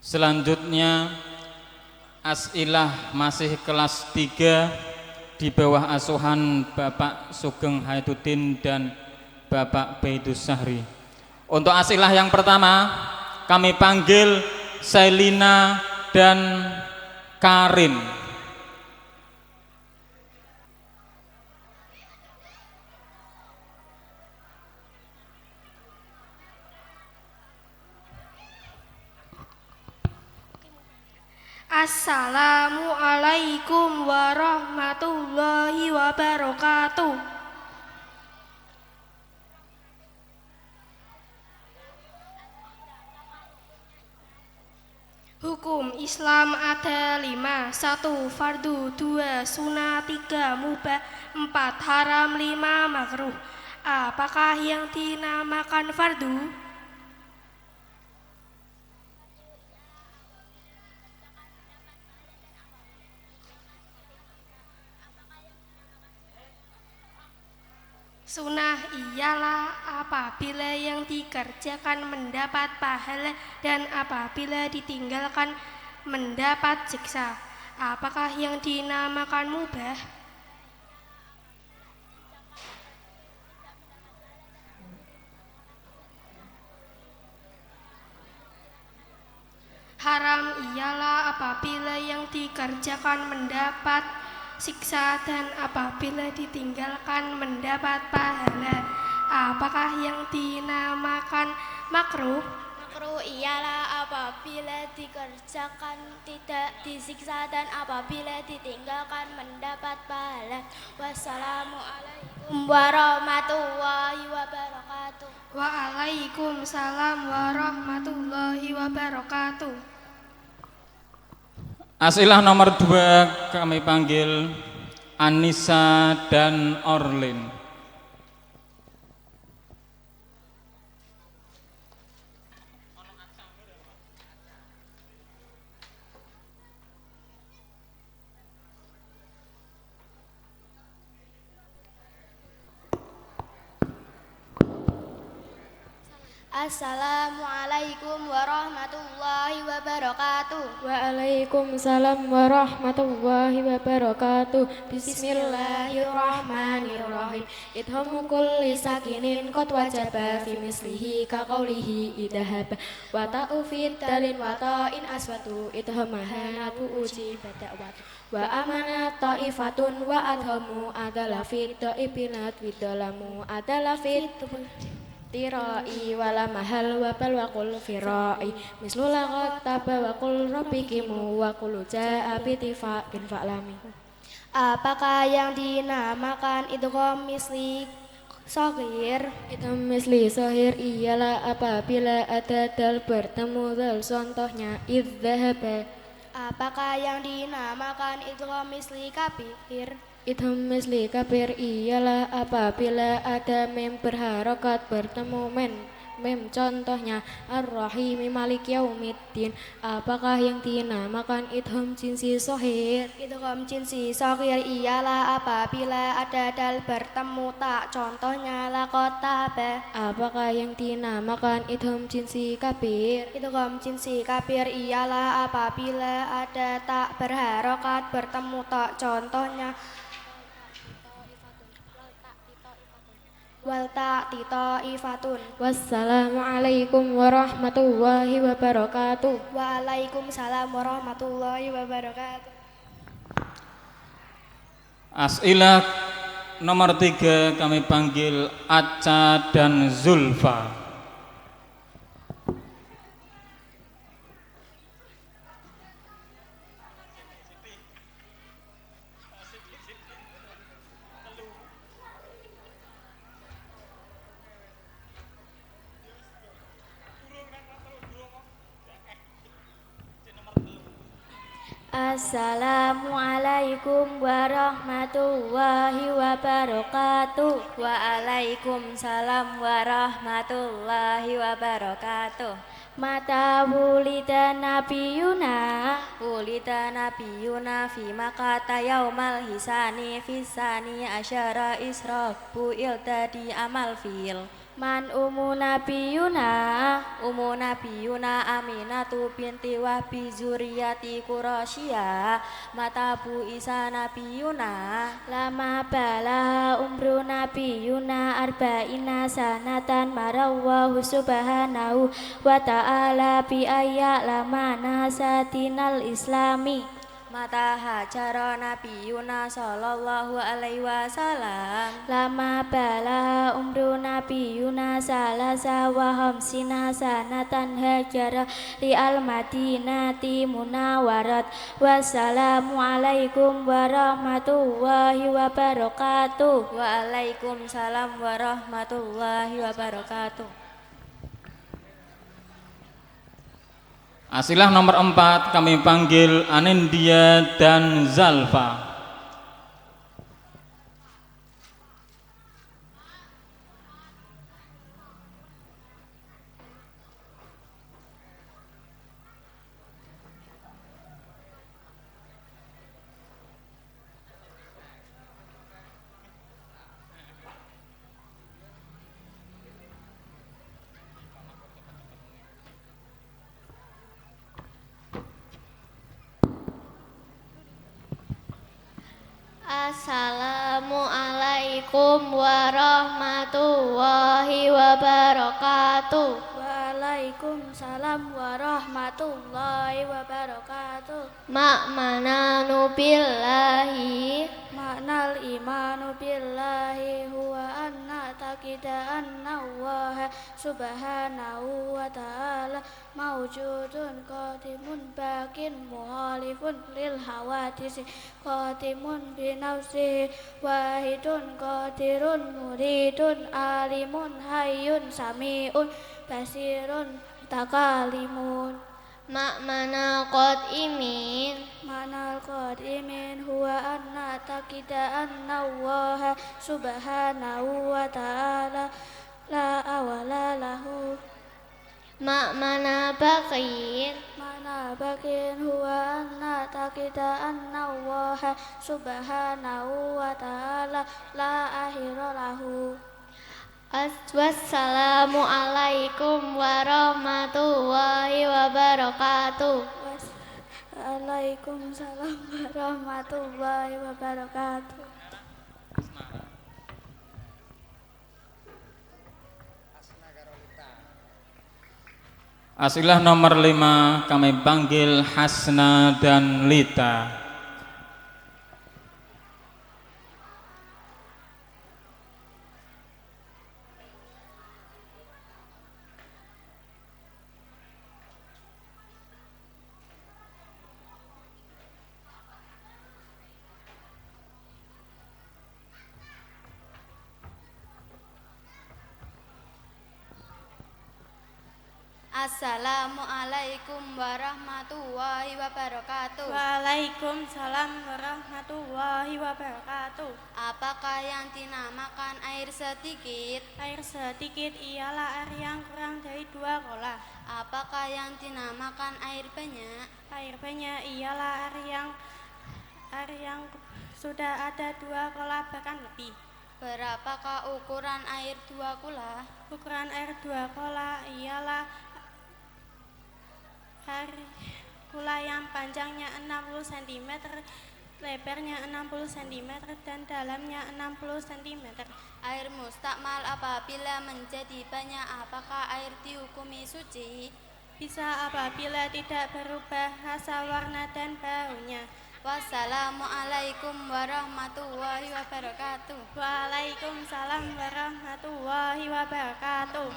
Selanjutnya As'ilah masih kelas 3 di bawah asuhan Bapak Sugeng Haituddin dan Bapak Baidus Sahri. Untuk As'ilah yang pertama kami panggil Selina dan Karin. Assalamualaikum warahmatullahi wabarakatuh. Hukum Islam ada 5. 1. Fardu. 2. Sunnah. 3. Mubah. 4. Haram. 5. Makruh. Apakah yang dinamakan fardu? Sunnah ialah apabila yang dikerjakan mendapat pahala dan apabila ditinggalkan mendapat siksa. Apakah yang dinamakan mubah? Haram ialah apabila yang dikerjakan mendapat siksa dan apabila ditinggalkan mendapat pahala. Apakah yang dinamakan makruh? Makruh ialah apabila dikerjakan tidak disiksa dan apabila ditinggalkan mendapat pahala. Wassalamualaikum warahmatullahi wabarakatuh. Waalaikumsalam warahmatullahi wabarakatuh. As'ilah nomor 2 kami panggil Anissa dan Orlin. Assalamualaikum warahmatullahi wabarakatuh. Waalaikumsalam warahmatullahi wabarakatuh. Bismillahirrahmanirrahim. Idhamu kulli sakinin qad wajaba fi mislihi ka qawlihi idhab wa ta'u fi dalin wa ta'in aswatu idhamaha tu uji bada'wat wa amanat ta'ifatun wa adhamu adalah fi ta'ipinat widalamu adalah fi tirai wala mahal wa bal wa qul firai mislu laqad taba wa qul rabbikimu wa qul ja'a bitifaqin fa'lami. Apakah yang dinamakan idgham misli shaghir? Idgham misli shaghir ialah apabila ada dal bertemu dal, contohnya idzahaba. Apakah yang dinamakan idgham misli kabir? Idgham misli kabir ialah apabila ada mem berharokat bertemu mem, contohnya ar-rahimi malik yaumiddin. Apakah yang dinamakan idgham jinsi shaghir? Idgham jinsi shaghir ialah apabila ada dal bertemu tak, contohnya laqad taba. Apakah yang dinamakan idgham jinsi kabir? Idgham jinsi kabir ialah apabila ada tak berharokat bertemu tak, contohnya wal ta'ti ta'ifatun. Wassalamualaikum warahmatullahi wabarakatuh. Waalaikumsalam warahmatullahi wabarakatuh. As'ilah nomor 3 kami panggil Aca dan Zulfa. Assalamualaikum warahmatullahi wabarakatuh. Waalaikumsalam warahmatullahi wabarakatuh. Mata wulida nabiyuna fi makata yaumal hisani fisani asyara israbu ildadi amal fil. Man nabiyuna Aminatu binti Wahbi zuriyati Qurasyia mata Bu Isa nabiyuna lama bala umru nabiyuna arba'ina sanatan marawwahu subhanahu wa ta'ala bi ayya lama nasatinal islami mata hajara nabiyuna sallallahu alaihi wasallam lama bala umru nabiyuna salasa wa hamsina sanatan hajara li al madinati munawarat wassalamu alaikum warahmatullahi wabarakatuh. Waalaikumsalam warahmatullahi wabarakatuh. Asilah nomor 4 kami panggil Anindya dan Zalfa. Assalamualaikum warahmatullahi wabarakatuh. Waalaikumsalam warahmatullahi wabarakatuh. Ma'mananu billahi Ma'nal imanu billahi huwa anna taqida anna Allah subhanahu wa ta'ala mawjudun qadimun bakin muhalifun lil hawadisi qadimun binafsihi wahidun qadirun muridun alimun hayyun sami'un basirun takalimun. Makmana qad imin Manal qad imin huwa anna taqida anna Allah subhanahu wa ta'ala la awala lahu. Makmana baqin Mana baqin huwa anna taqida anna Allah subhanahu wa ta'ala la akhira lahu. Wassalamu alaikum warahmatullahi wabarakatuh. Waalaikumsalam warahmatullahi wabarakatuh. Asilah nomor 5 kami panggil Hasna dan Lita. Assalamualaikum warahmatullahi wabarakatuh. Waalaikumsalam warahmatullahi wabarakatuh. Apakah yang dinamakan air sedikit? Air sedikit ialah air yang kurang dari 2 kolah. Apakah yang dinamakan air banyak? Air banyak ialah air yang sudah ada 2 kolah bahkan lebih. Berapakah ukuran air 2 kolah? Ukuran air 2 kolah ialah air kolah yang panjangnya 60 cm, lebarnya 60 cm dan dalamnya 60 cm. Air mustakmal apabila menjadi banyak, apakah air dihukumi suci? Bisa apabila tidak berubah rasa, warna dan baunya. Wassalamualaikum warahmatullahi wabarakatuh. Waalaikumsalam warahmatullahi wabarakatuh.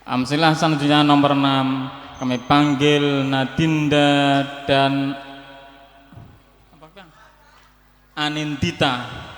Amsilah selanjutnya nomor 6 kami panggil Nadinda dan Anindita.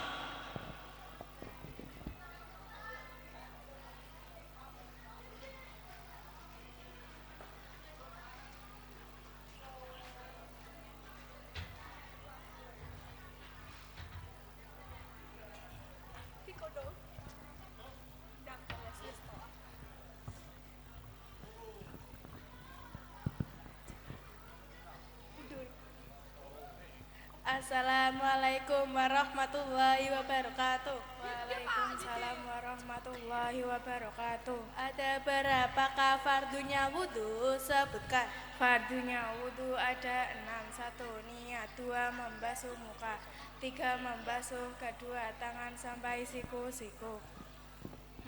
Assalamualaikum warahmatullahi wabarakatuh. Waalaikumsalam warahmatullahi wabarakatuh. Ada berapakah fardunya wudhu? Sebutkan. Fardunya wudhu ada 6. 1. Niat. 2. Membasuh muka. 3. Membasuh kedua tangan sampai siku-siku.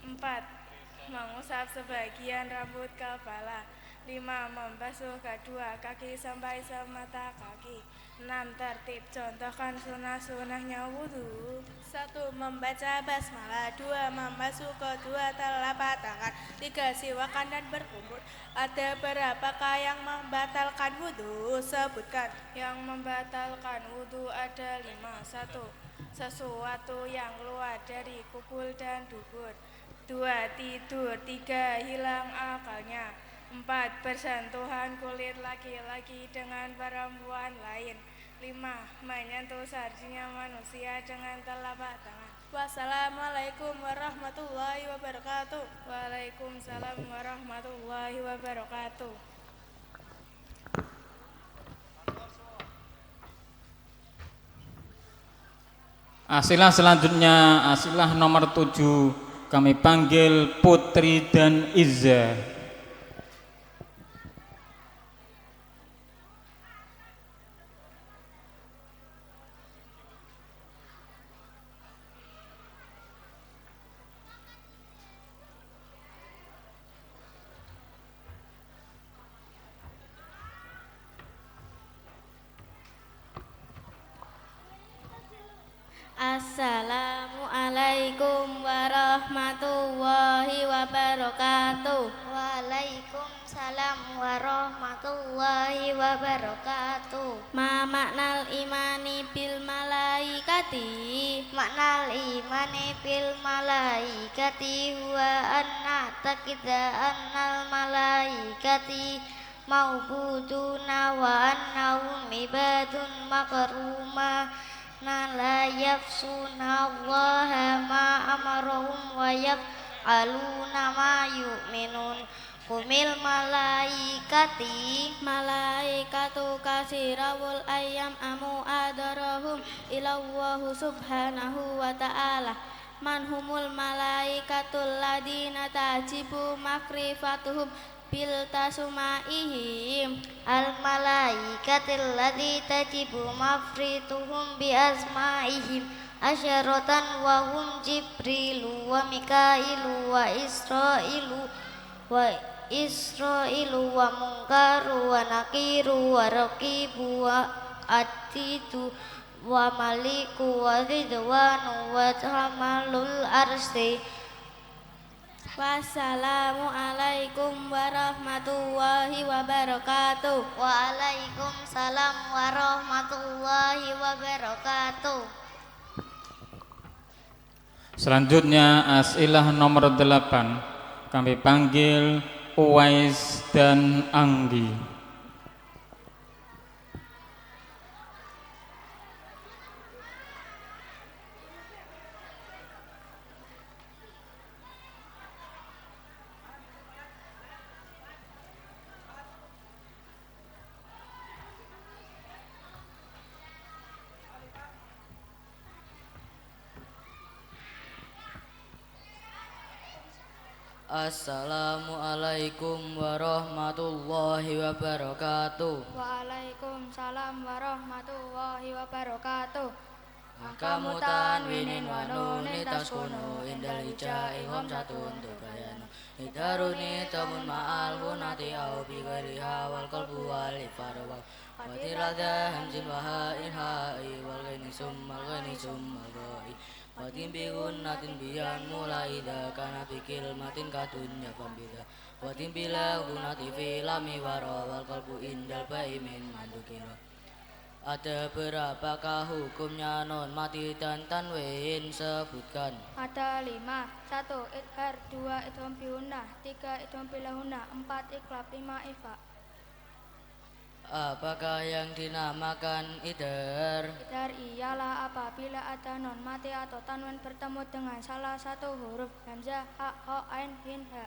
4. Mengusap sebagian rambut kepala. 5. Membasuh kedua kaki sampai semata kaki. 6. Tertib. Contohkan sunnah-sunnahnya wudhu. 1. Membaca basmalah. 2. Membasuh kedua telapak tangan. 3. Siwakan dan berkumur. Ada berapakah yang membatalkan wudhu? Sebutkan. Yang membatalkan wudhu ada 5. 1. Sesuatu yang keluar dari kubul dan dubur. 2. Tidur. 3. Hilang akalnya. 4. Bersentuhan kulit laki-laki dengan perempuan lain. 5. Menyentuh sarjinya manusia dengan telapak tangan. Wassalamualaikum warahmatullahi wabarakatuh. Waalaikumsalam warahmatullahi wabarakatuh. Asilah selanjutnya, asilah nomor 7, kami panggil Putri dan Izza. Assalamualaikum warahmatullahi wabarakatuh. Waalaikumsalam warahmatullahi wabarakatuh. Ma maknal imani bil malaikati? Maknal imani bil malaikati huwa anna takida annal malaikati maubuduna wa annahum ibadun makrumah la yafsuna allaha ma amarahum wa yaf'aluna ma yu'minun. Kumil malaikati Malaikatu kasirawul ayyam amu adarahum ilallahu subhanahu wa ta'ala. Manhumul malaikatul ladina tajibu makrifatuhum bil tasumaihim. al malaikatil ladzi tajibu mafrituhum bi asmaihim asyaratan wa hum jibrilu wa mikailu wa israilu wa munkaru wa nakiru wa raqibu wa atidu wa maliku wa ridwanu wa hamalul arsi. Wassalamualaikum warahmatullahi wabarakatuh. Waalaikumsalam warahmatullahi wabarakatuh. Selanjutnya asilah nomor 8, kami panggil Uwais dan Anggi. Assalamualaikum warahmatullahi wabarakatuh. Waalaikumsalam warahmatullahi wabarakatuh. Kamu tanwinin wa nunin taskunu indal ijai hom satun tubayanu idaruni tamun ma'al hunati au bigariha wal qalbu wal ifarwa watirada hamzin wa ha'in ha'i wal ghaini summal ghai watin bigun natin biyan mulai ida kana pikil matin kadunya pambida watin bila gunati filami waro wal qalbu indal baimin mandukira. Ada berapakah hukumnya non mati dan tanwin? Sebutkan. Ada 5. 1. Idhar. 2. Idgham bihunna. 3. Idgham bilahunna. 4. Iqlab. 5. Ifa. Apakah yang dinamakan idhar? Idhar ialah apabila ada non mati atau tanwin bertemu dengan salah satu huruf hamzah, ha, ho, ain, hin, ha.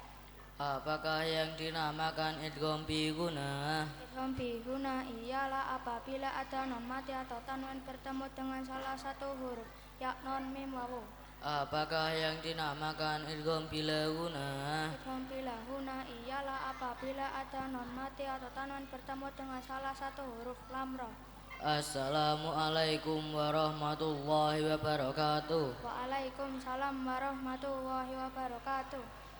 Apakah yang dinamakan idgham fi guna? Idgham fi guna ialah apabila ada non mati atau tanwin bertemu dengan salah satu huruf, yak, non, mim, wawu. Apakah yang dinamakan idgham bila guna? Idgham bila guna ialah apabila ada non mati atau tanwin bertemu dengan salah satu huruf, lam, ra. Assalamualaikum warahmatullahi wabarakatuh. Waalaikumsalam warahmatullahi wabarakatuh.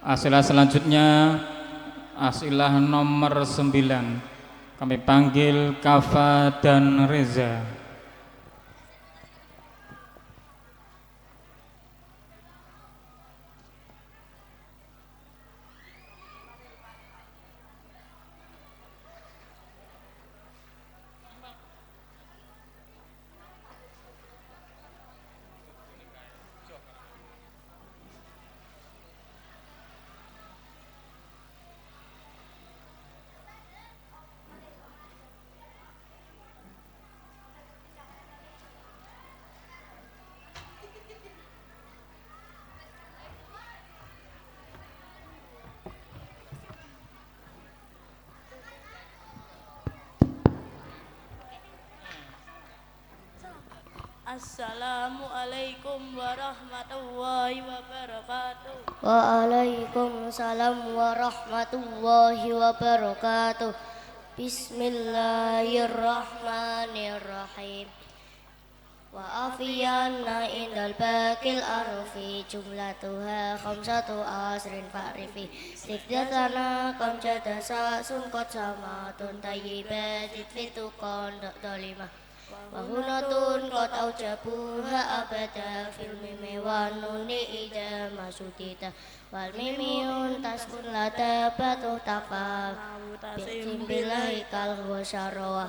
Asilah selanjutnya asilah nomor 9. Kami panggil Kafa dan Reza. Assalamualaikum warahmatullahi wabarakatuh. Waalaikumsalam warahmatullahi wabarakatuh. Bismillahirrahmanirrahim. Wa afiyana indal bakil arufi jumlatuha khamsatu asrin fa'rifi sifdatana kamjadasa sungkot samatun tayyibatit fitukon dolimah wahunatun kot aujabuha abada fil mimi wa nuni ida masudita wal mimiun taskun lada batuh tafa bisimbillahi kal wasyarwa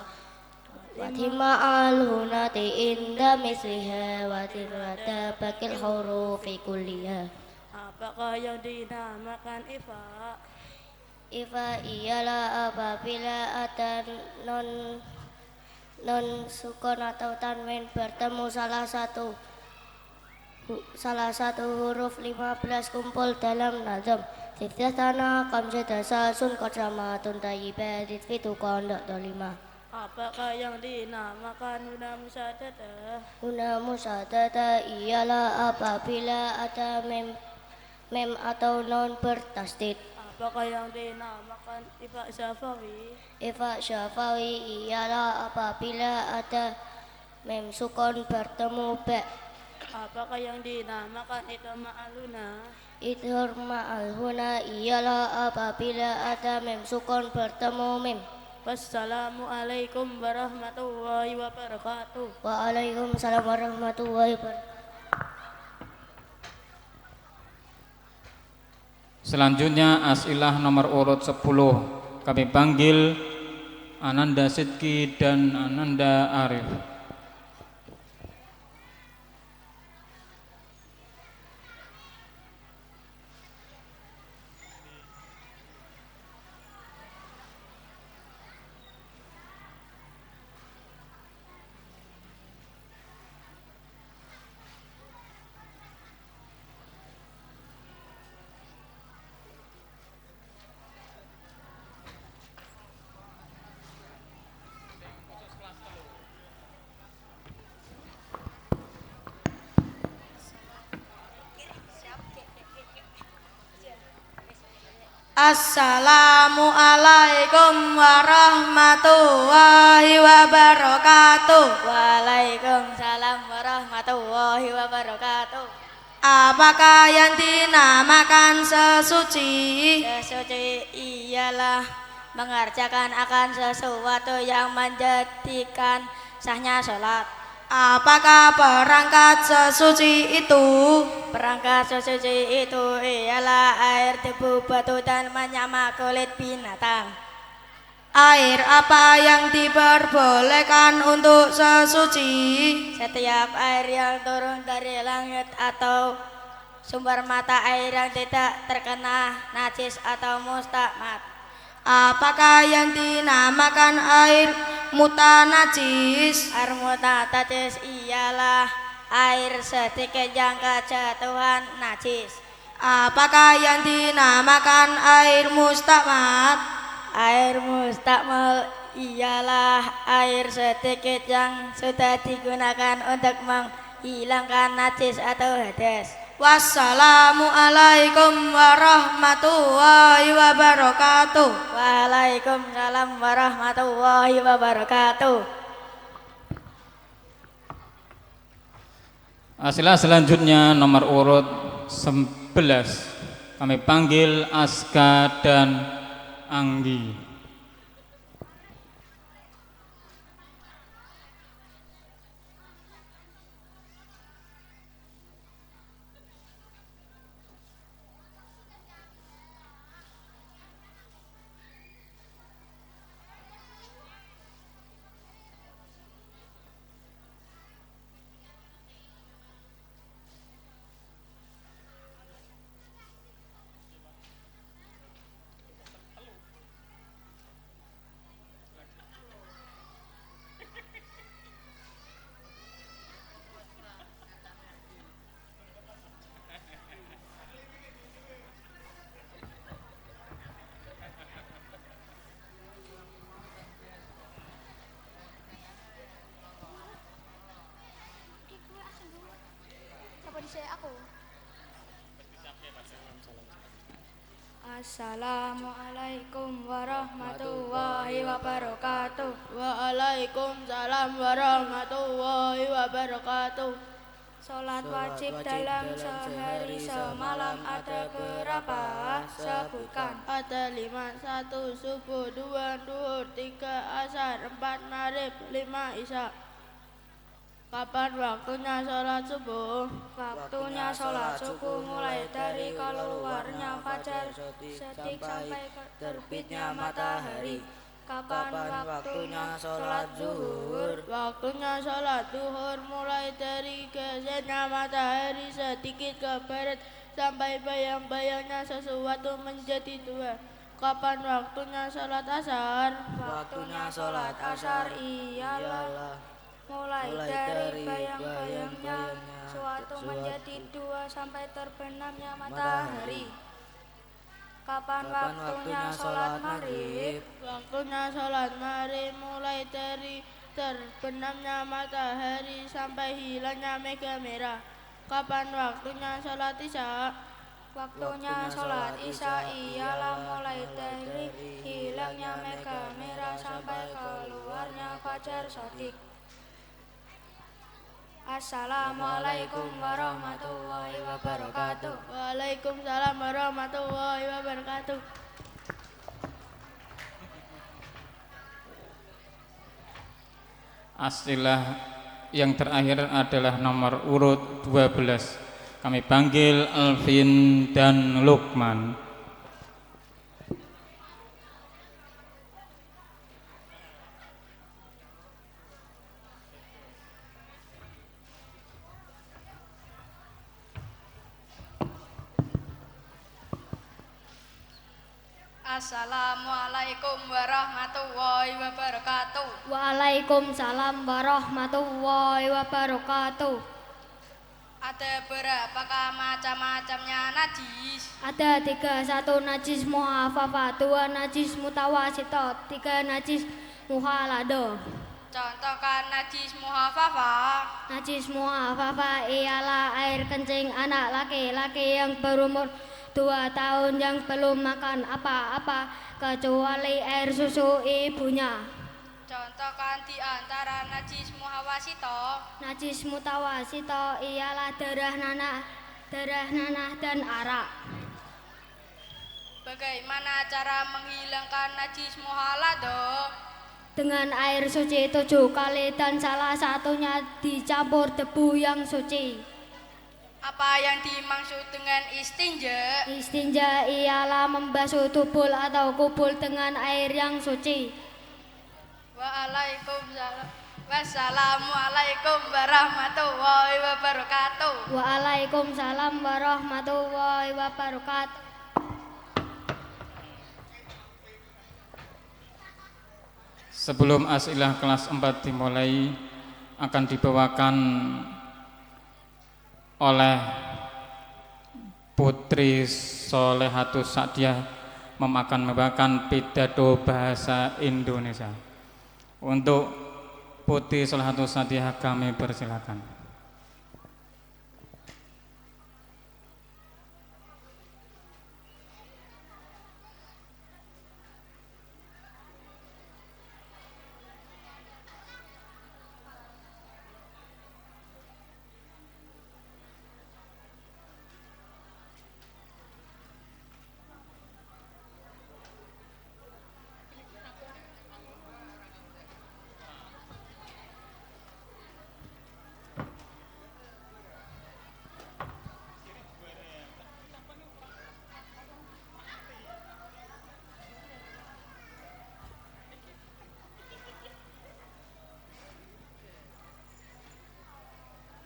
watima al-hunati inda misliha watimata bakil hurufi kulliha. Apakah yang dinamakan ifa? Ifa ialah apabila ada non sukun atau tanwin bertemu salah satu huruf 15 kumpul dalam nazam sifdatana kamjadasa sun kodramatun tayyibatit fitukon dolimah. Apakah yang dinamakan huna musaddadah? Huna musaddadah ialah apabila ada mem atau non bertasdid. Apakah yang dinamakan ifa syafawi? Ifa syafawi ialah apabila ada mem sukun bertemu ba. Apakah yang dinamakan idgham ma'aluna? Idgham ma'aluna ialah apabila ada mem sukun bertemu mim. Wassalamualaikum warahmatullahi wabarakatuh. Waalaikumsalam warahmatullahi wabarakatuh. Selanjutnya asilah nomor urut 10. Kami panggil Ananda Sidki dan Ananda Arif. Assalamualaikum warahmatullahi wabarakatuh. Waalaikumsalam warahmatullahi wabarakatuh. Apakah yang dinamakan sesuci? Sesuci ialah mengerjakan akan sesuatu yang menjadikan sahnya sholat. Apakah perangkat sesuci itu? Perangkat sesuci itu ialah air, debu, batu, dan menyama kulit binatang. Air apa yang diperbolehkan untuk sesuci? Setiap air yang turun dari langit atau sumber mata air yang tidak terkena najis atau mustakmat. Apakah yang dinamakan air mutanajis? Air mutanajis ialah air sedikit yang kejatuhan najis. Apakah yang dinamakan air mustakmal? Air mustakmal ialah air sedikit yang sudah digunakan untuk menghilangkan najis atau hadas. Wassalamualaikum warahmatullahi wabarakatuh. Waalaikumsalam warahmatullahi wabarakatuh. Asilah selanjutnya nomor urut 11. Kami panggil Aska dan Anggi. Assalamualaikum warahmatullahi wabarakatuh. Waalaikumsalam warahmatullahi wabarakatuh. Sholat wajib dalam sehari semalam ada berapa? Sebutkan. Ada 5, 1 subuh, 2 duhur, 3 asar, 4 maghrib, 5 isya. Kapan waktunya sholat subuh? Waktunya sholat subuh mulai dari keluarnya fajar sedik sampai terbitnya matahari. Kapan waktunya sholat zuhur? Waktunya sholat duhur mulai dari gesernya matahari sedikit ke barat sampai bayang-bayangnya sesuatu menjadi tua. Kapan waktunya sholat asar? Waktunya sholat asar ialah mulai dari bayang-bayangnya suatu menjadi dua sampai terbenamnya matahari. Kapan waktunya sholat maghrib? Waktunya sholat maghrib mulai dari terbenamnya matahari sampai hilangnya mega merah. Kapan waktunya sholat isya? Waktunya sholat isya ialah mulai dari hilangnya mega merah sampai keluarnya fajar shadiq. Assalamualaikum warahmatullahi wabarakatuh. Waalaikumsalam warahmatullahi wabarakatuh. Asilah yang terakhir adalah nomor urut 12. Kami panggil Alvin dan Lukman. Assalamualaikum warahmatullahi wabarakatuh. Waalaikumsalam warahmatullahi wabarakatuh. Ada berapakah macam-macamnya najis? Ada 3, 1 najis muhafafah, 2 najis mutawasito, 3 najis muhalado. Contohkan najis muhafafah. Najis muhafafah ialah air kencing anak laki-laki yang berumur 2 tahun yang belum makan apa-apa kecuali air susu ibunya. Contohkan di antara najis muhawasito. Najis mutawasito ialah darah nanah dan arak. Bagaimana cara menghilangkan najis muhalado? Dengan air suci 7 kali dan salah satunya dicampur debu yang suci. Apa yang dimaksud dengan istinja? Istinja ialah membasuh tubul atau kubul dengan air yang suci. Waalaikumsalam. Wassalamualaikum warahmatullahi wabarakatuh. Waalaikumsalam warahmatullahi wabarakatuh. Sebelum asilah kelas 4 dimulai, akan dibawakan oleh Putri Solehatus Sa'diyah membacakan pidato bahasa Indonesia. Untuk Putri Solehatus Sa'diyah kami persilakan.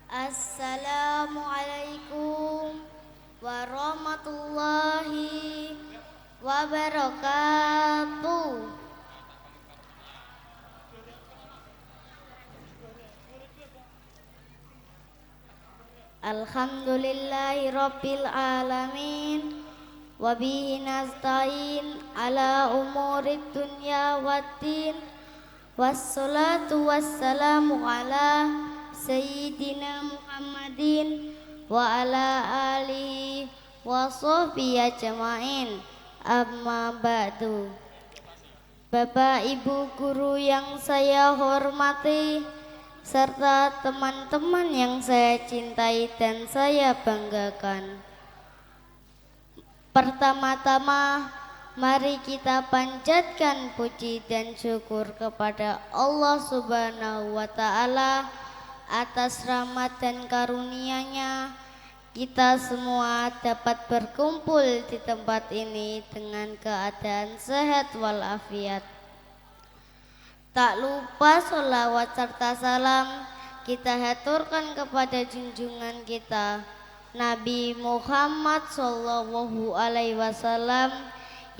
Assalamualaikum warahmatullahi wabarakatuh. Alhamdulillahi rabbil alamin, wabihi nasta'in ala umurid dunya waddin, wassalatu wassalamu ala Sayyidina Muhammadin wa ala alihi wa sahbihi ajma'in. Amma ba'du. Bapak Ibu guru yang saya hormati serta teman-teman yang saya cintai dan saya banggakan. Pertama-tama mari kita panjatkan puji dan syukur kepada Allah Subhanahu wa Ta'ala atas rahmat dan karunia-Nya kita semua dapat berkumpul di tempat ini dengan keadaan sehat walafiat. Tak lupa sholawat serta salam kita haturkan kepada junjungan kita Nabi Muhammad Sallallahu Alaihi Wasallam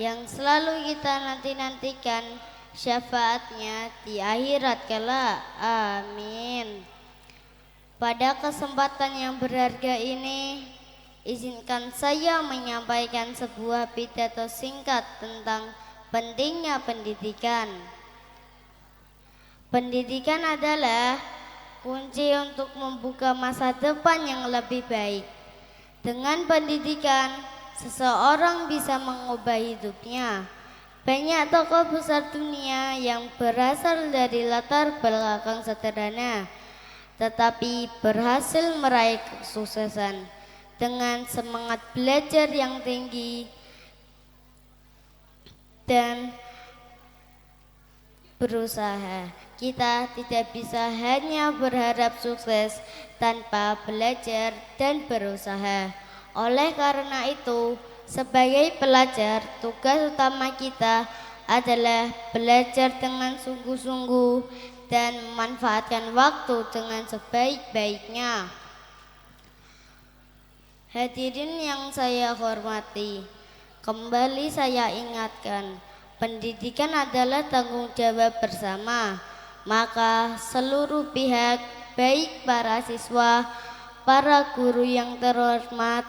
yang selalu kita nanti-nantikan syafaatnya di akhirat kelak. Amin. Pada kesempatan yang berharga ini, izinkan saya menyampaikan sebuah pidato singkat tentang pentingnya pendidikan. Pendidikan adalah kunci untuk membuka masa depan yang lebih baik. Dengan pendidikan, seseorang bisa mengubah hidupnya. Banyak tokoh besar dunia yang berasal dari latar belakang sederhana, tetapi berhasil meraih kesuksesan dengan semangat belajar yang tinggi dan berusaha. Kita tidak bisa hanya berharap sukses tanpa belajar dan berusaha. Oleh karena itu, sebagai pelajar, tugas utama kita adalah belajar dengan sungguh-sungguh dan memanfaatkan waktu dengan sebaik-baiknya. Hadirin yang saya hormati, kembali saya ingatkan, pendidikan adalah tanggung jawab bersama. Maka seluruh pihak, baik para siswa, para guru yang terhormat,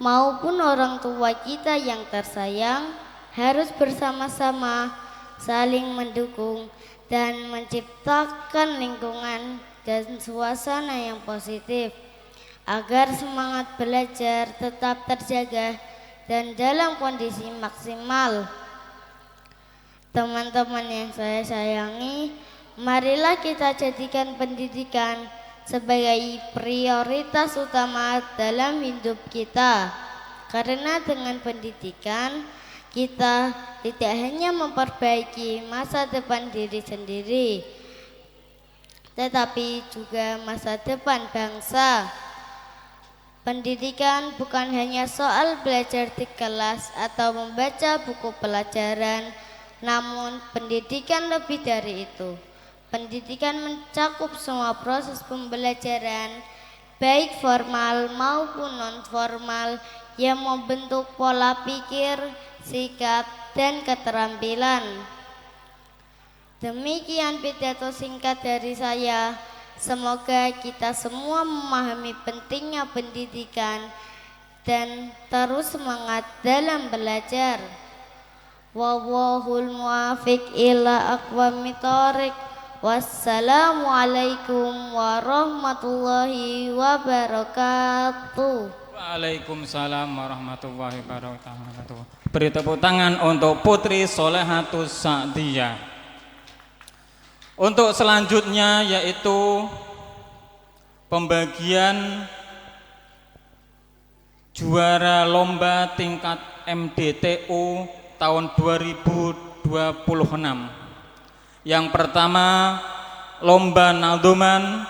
maupun orang tua kita yang tersayang, harus bersama-sama saling mendukung dan menciptakan lingkungan dan suasana yang positif agar semangat belajar tetap terjaga dan dalam kondisi maksimal. Teman-teman yang saya sayangi, marilah kita jadikan pendidikan sebagai prioritas utama dalam hidup kita. Karena dengan pendidikan kita tidak hanya memperbaiki masa depan diri sendiri, tetapi juga masa depan bangsa. Pendidikan bukan hanya soal belajar di kelas atau membaca buku pelajaran, namun pendidikan lebih dari itu. Pendidikan mencakup semua proses pembelajaran, baik formal maupun non-formal, yang membentuk pola pikir, sikap, dan keterampilan. Demikian pidato singkat dari saya. Semoga kita semua memahami pentingnya pendidikan dan terus semangat dalam belajar. Wallahul muwaffiq ila aqwamit thoriq. Wassalamualaikum warahmatullahi wabarakatuh. Waalaikumsalam warahmatullahi wabarakatuh. Beri tepuk tangan untuk Putri Solehatus Sa'diyah. Untuk selanjutnya yaitu pembagian juara lomba tingkat MDTU tahun 2026. Yang pertama lomba naldoman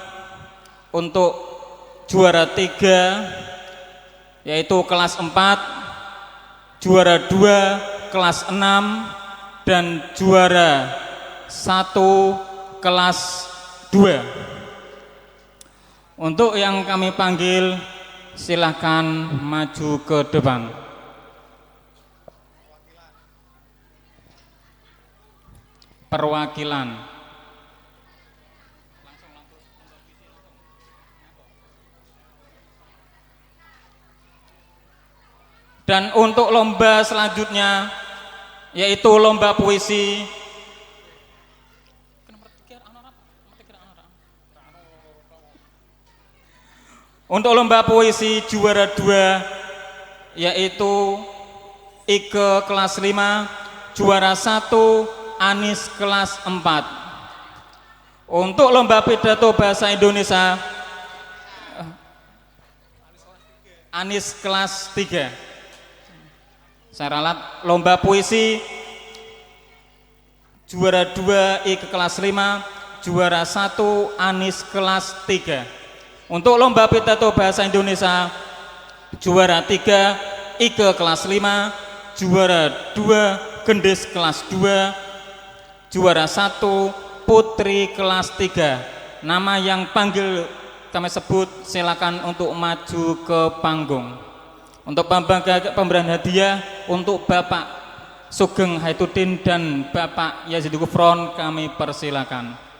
untuk juara 3 yaitu kelas 4, juara 2 kelas 6 dan juara 1 kelas 2. Untuk yang kami panggil silakan maju ke depan. Perwakilan. Dan untuk lomba selanjutnya yaitu lomba puisi. Untuk lomba puisi juara 2 yaitu Ike kelas 5, juara 1 Anis kelas 4. Untuk lomba pidato bahasa Indonesia Anis kelas 3. Saya ralat. Lomba puisi juara 2 Ike kelas 5, juara 1 Anis kelas 3. Untuk lomba pidato bahasa Indonesia juara 3 Ike kelas 5, juara 2 Gendis kelas 2, juara 1 Putri kelas 3. Nama yang panggil kami sebut silakan untuk maju ke panggung. Untuk pemberian hadiah untuk Bapak Sugeng Haituddin dan Bapak Yazid Gufron kami persilakan.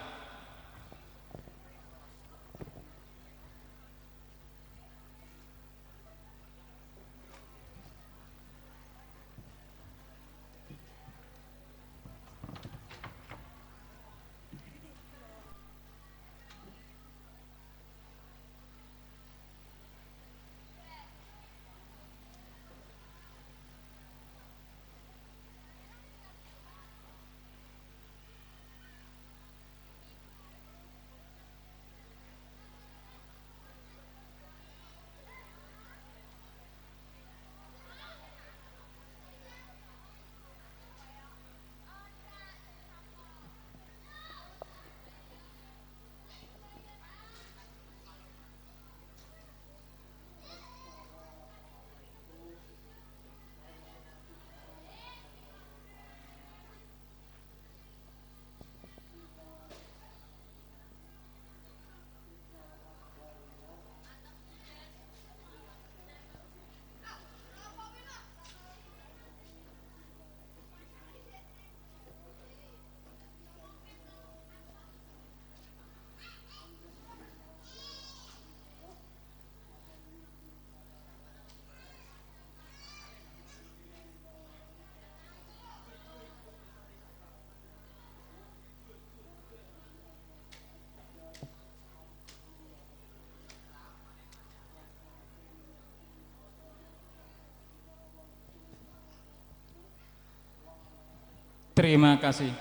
Terima kasih.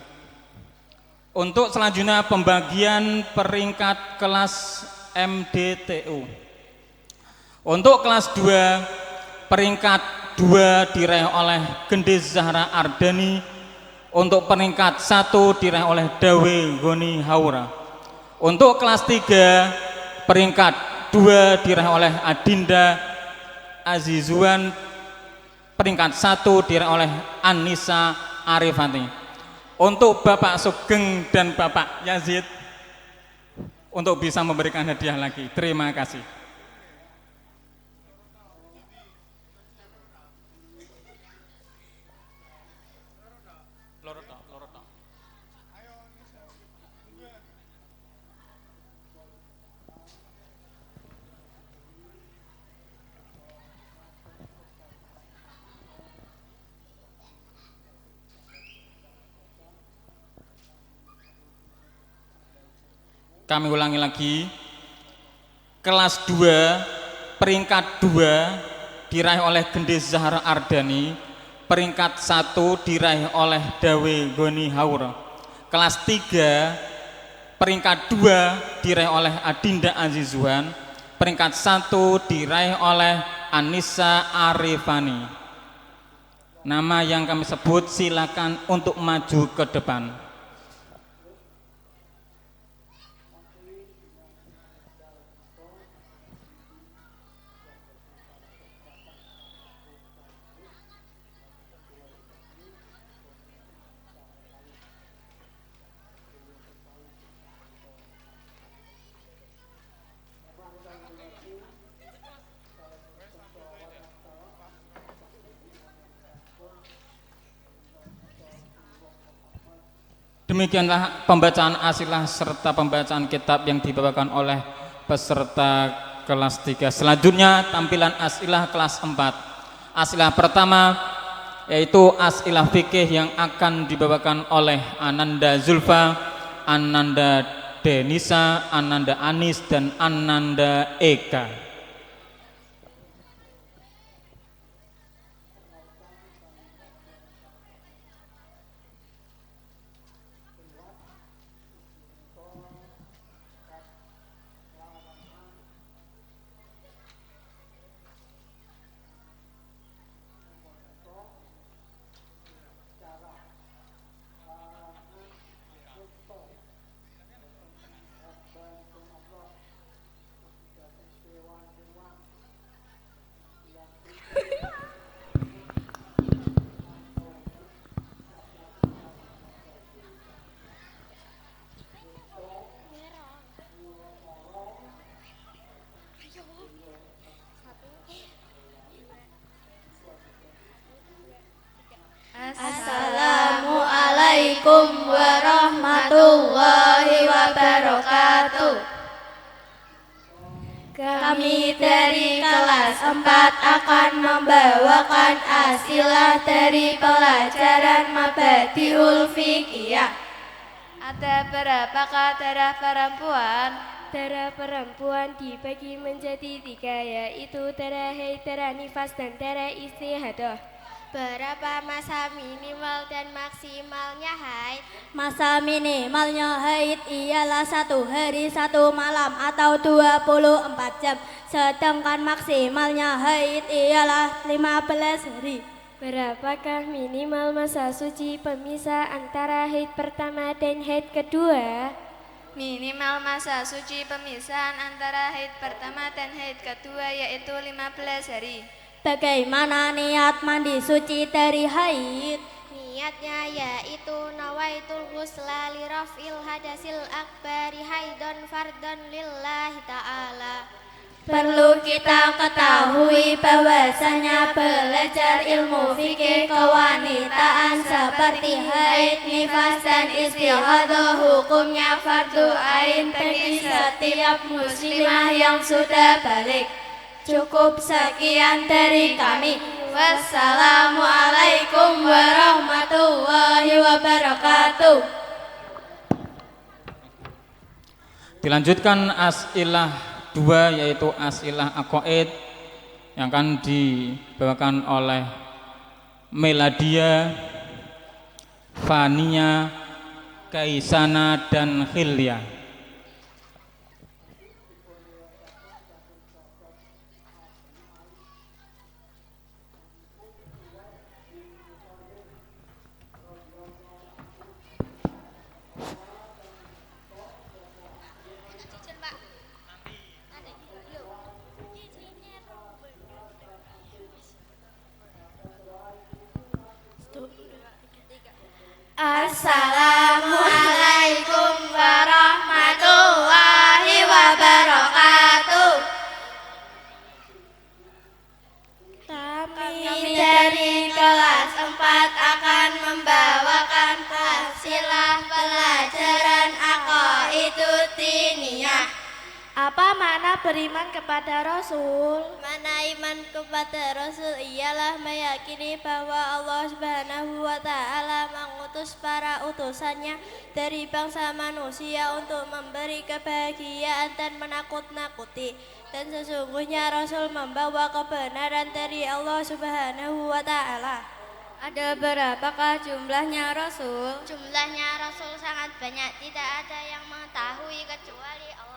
Untuk selanjutnya pembagian peringkat kelas MDTU. Untuk kelas 2 peringkat 2 diraih oleh Gendis Zahra Ardani. Untuk peringkat 1 diraih oleh Dawe Goni Haura. Untuk kelas 3 peringkat 2 diraih oleh Adinda Azizuan. Peringkat 1 diraih oleh Anissa Arifati. Untuk Bapak Sugeng dan Bapak Yazid untuk bisa memberikan hadiah lagi. Terima kasih. Kami ulangi lagi. Kelas 2 peringkat 2 diraih oleh Gendis Zahra Ardani, peringkat 1 diraih oleh Dawe Goni Haur. Kelas 3 peringkat 2 diraih oleh Adinda Azizuan, peringkat 1 diraih oleh Anissa Arifani. Nama yang kami sebut silakan untuk maju ke depan. Demikianlah pembacaan asilah serta pembacaan kitab yang dibawakan oleh peserta kelas 3. Selanjutnya tampilan asilah kelas 4. Asilah pertama yaitu asilah fikih yang akan dibawakan oleh Ananda Zulfa, Ananda Denisa, Ananda Anis, dan Ananda Eka. Assalamualaikum warahmatullahi wabarakatuh. Kami dari kelas 4 akan membawakan asilah dari pelajaran Mabadiul Fiqhiyah. Ada berapakah darah perempuan? Darah perempuan dibagi menjadi 3, yaitu darah haid, darah nifas, dan darah istihadah. Berapa masa minimal dan maksimalnya haid? Masa minimalnya haid ialah 1 hari 1 malam atau 24 jam. Sedangkan maksimalnya haid ialah 15 hari. Berapakah minimal masa suci pemisah antara haid pertama dan haid kedua? Minimal masa suci pemisahan antara haid pertama dan haid kedua yaitu 15 hari. Bagaimana niat mandi suci dari haid? Niatnya yaitu nawaitul ghusla li raf'il hadasil akbari haidon fardon lillahi ta'ala. Perlu kita ketahui bahwasanya belajar ilmu fikih kewanitaan seperti haid, nifas, dan istihadah hukumnya fardu ain bagi setiap muslimah yang sudah balik. Cukup sekian dari kami. Wassalamualaikum warahmatullahi wabarakatuh. Dilanjutkan asilah 2 yaitu asilah aqaid yang akan dibawakan oleh Meladia, Fania, Kaisana, dan Khilya. Assalamualaikum warahmatullahi wabarakatuh. Kami dari kelas 4 akan membawakan asilah pelajaran aqaidud diniyah. Apa makna beriman kepada Rasul? Mana iman kepada Rasul ialah meyakini bahwa Allah Subhanahu wa Ta'ala mengutus para utusannya dari bangsa manusia untuk memberi kebahagiaan dan menakut-nakuti. Dan sesungguhnya Rasul membawa kebenaran dari Allah Subhanahu wa Ta'ala. Ada berapakah jumlahnya Rasul? Jumlahnya Rasul sangat banyak, tidak ada yang mengetahui kecuali Allah.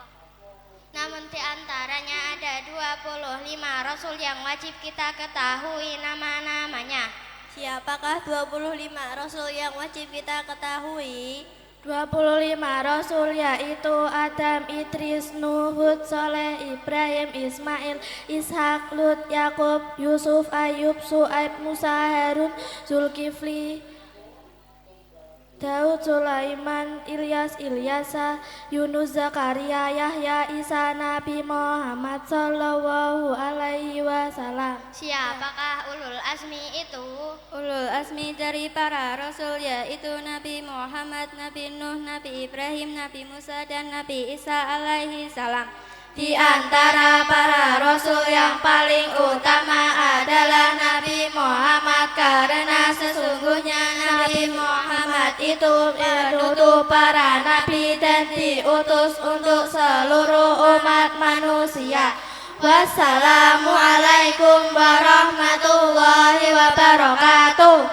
Namun di antaranya ada 25 Rasul yang wajib kita ketahui nama-namanya. Siapakah 25 Rasul yang wajib kita ketahui? 25 Rasul yaitu Adam, Idris, Nuh, Hud, Soleh, Ibrahim, Ismail, Ishak, Lut, Yakub, Yusuf, Ayub, Su'aib, Musa, Harun, Zulkifli, Daud, Sulaiman, Ilyas, Ilyasa, Yunus, Zakaria, Yahya, Isa, Nabi Muhammad Sallallahu Alaihi Wasallam. Siapakah ulul azmi itu? Ulul azmi dari para Rasul yaitu Nabi Muhammad, Nabi Nuh, Nabi Ibrahim, Nabi Musa, dan Nabi Isa alaihi salam. Di antara para Rasul yang paling utama adalah Nabi Muhammad, karena sesungguhnya Nabi Muhammad itu penutup para nabi dan diutus untuk seluruh umat manusia. Wassalamualaikum warahmatullahi wabarakatuh.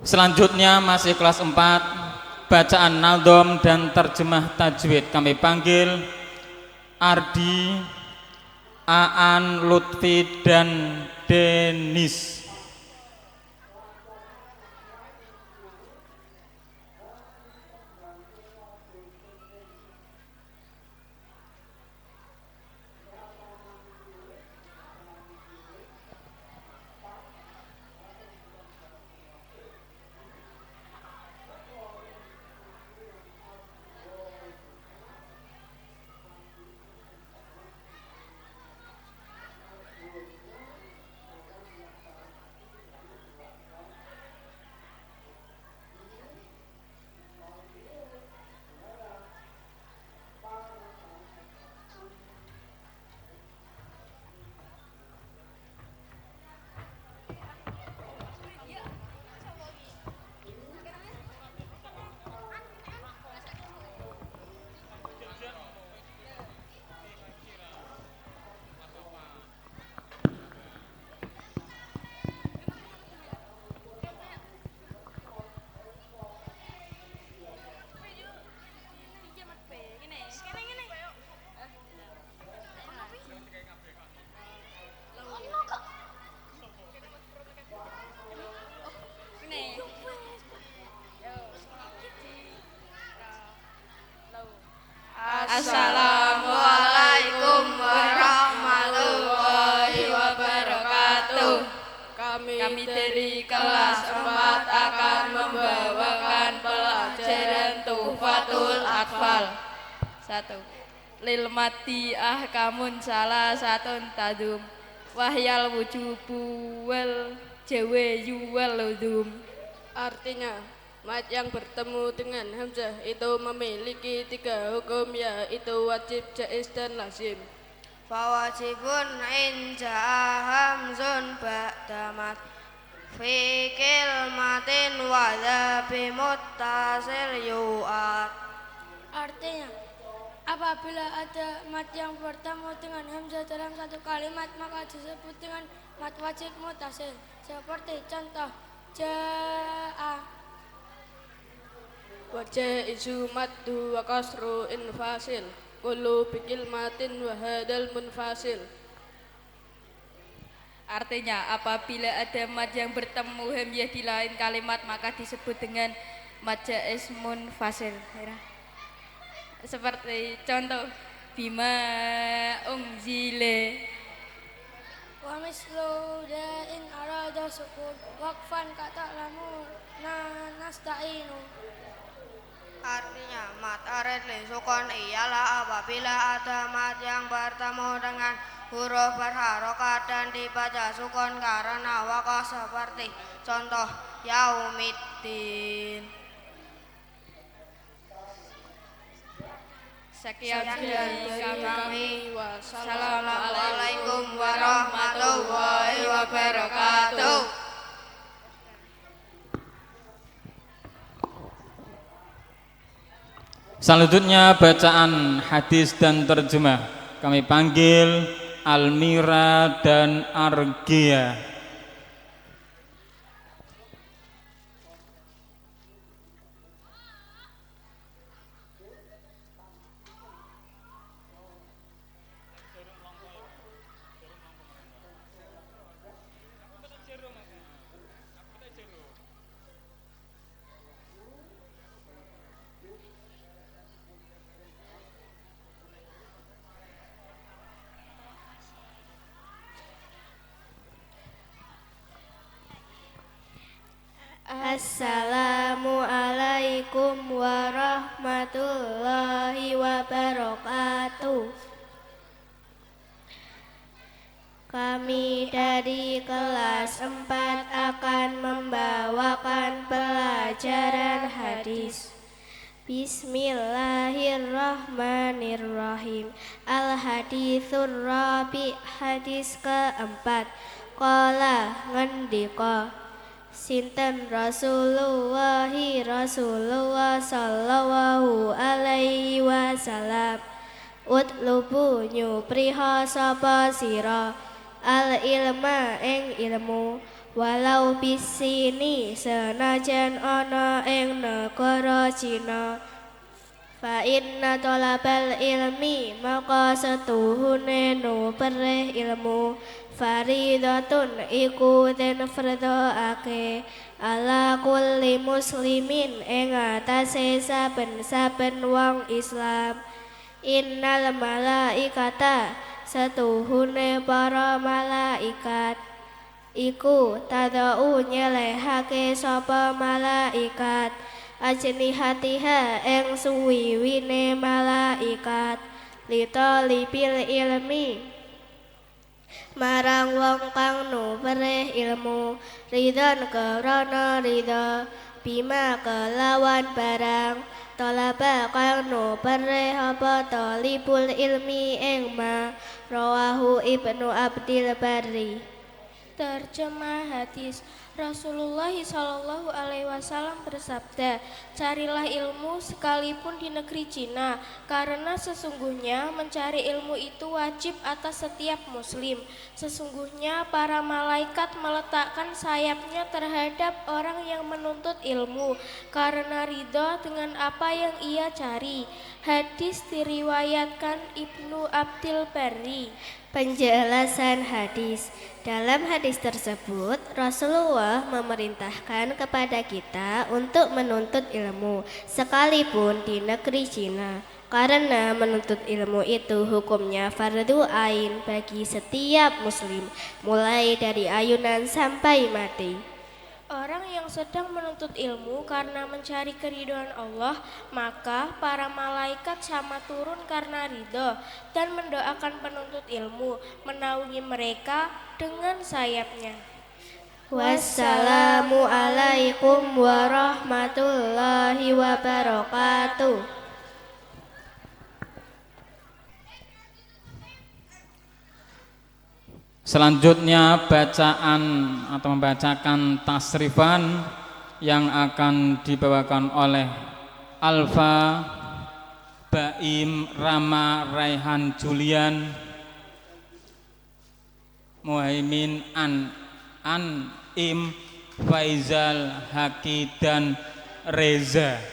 Selanjutnya masih kelas 4, bacaan naldom dan terjemah tajwid. Kami panggil Ardi, Aan, Lutfi, dan Denis. Assalamualaikum warahmatullahi wabarakatuh. Kami dari kelas 4 akan membawakan pelajaran Tuhfatul Atfal. 1. Lil mati ahkamun salah satun tadum wahyal wujubu wal jawayu wal ludum. Artinya, mat yang bertemu dengan hamzah itu memiliki 3 hukum, yaitu wajib, jaiz, dan lazim. Fawajibun in ja'a hamzun ba'da mat fi kilmatin wa dha bi muttasil yu'at. Artinya, apabila ada mat yang bertemu dengan hamzah dalam satu kalimat, maka disebut dengan mat wajib muttasil. Seperti contoh ja'a. Wajah isu maddu wa kasru infasil kullu bikil matin wa hadal munfasil. Artinya, apabila ada mad yang bertemu hamzah di lain kalimat maka disebut dengan mad jaiz munfasil. Seperti contoh bima unzile Wa mislu da'in arada sukun waqfan kata lamu nasta'inu. Artinya, mat arid li sukun ialah apabila ada mat yang bertemu dengan huruf berharokat dan dibaca sukun karena wakoh, seperti contoh yaumiddin. Sekian dari kami. Wassalamualaikum warahmatullahi wabarakatuh. Selanjutnya bacaan hadis dan terjemah. Kami panggil Almira dan Argia. Assalamualaikum warahmatullahi wabarakatuh. Kami dari kelas 4 akan membawakan pelajaran hadis. Bismillahirrahmanirrahim. Al-hadithur rabi, hadis keempat. Qala ngendika Sinten Rasulullah sallallahu alaihi wasallam utlubu nyupriha sapa sira al ilma ing ilmu walau bisini senajan ana ing negara Cina fa inna talabal ilmi maka setuhune nupereh ilmu faridatun iku den fardhoake ala kulli muslimin ing atase saben-saben wong Islam. Innal malaikata setuhune para malaikat iku tadau nyelehake sapa malaikat ajnihatiha ing suwiwine malaikat litalibil ilmi marang wong kang nupereh ilmu ridhon krana ridha bima kelawan barang talaba kang nupereh apa talibul ilmi ing ma rawahu Ibnu Abdil Barri. Terjemah hadis. Rasulullah Shallallahu Alaihi Wasallam bersabda, carilah ilmu sekalipun di negeri Cina, karena sesungguhnya mencari ilmu itu wajib atas setiap muslim. Sesungguhnya para malaikat meletakkan sayapnya terhadap orang yang menuntut ilmu, karena ridha dengan apa yang ia cari. Hadis diriwayatkan Ibnu Abdil Barri. Penjelasan hadis. Dalam hadis tersebut, Rasulullah memerintahkan kepada kita untuk menuntut ilmu, sekalipun di negeri Cina. Karena menuntut ilmu itu hukumnya fardu ain bagi setiap muslim, mulai dari ayunan sampai mati. Orang yang sedang menuntut ilmu karena mencari keridhaan Allah, maka para malaikat sama turun karena ridho dan mendoakan penuntut ilmu, menaungi mereka dengan sayapnya. Wassalamualaikum warahmatullahi wabarakatuh. Selanjutnya bacaan atau membacakan tasrifan yang akan dibawakan oleh Alfa, Baim, Rama, Raihan, Julian, Muhaimin, Im, Faizal, Haki, dan Reza.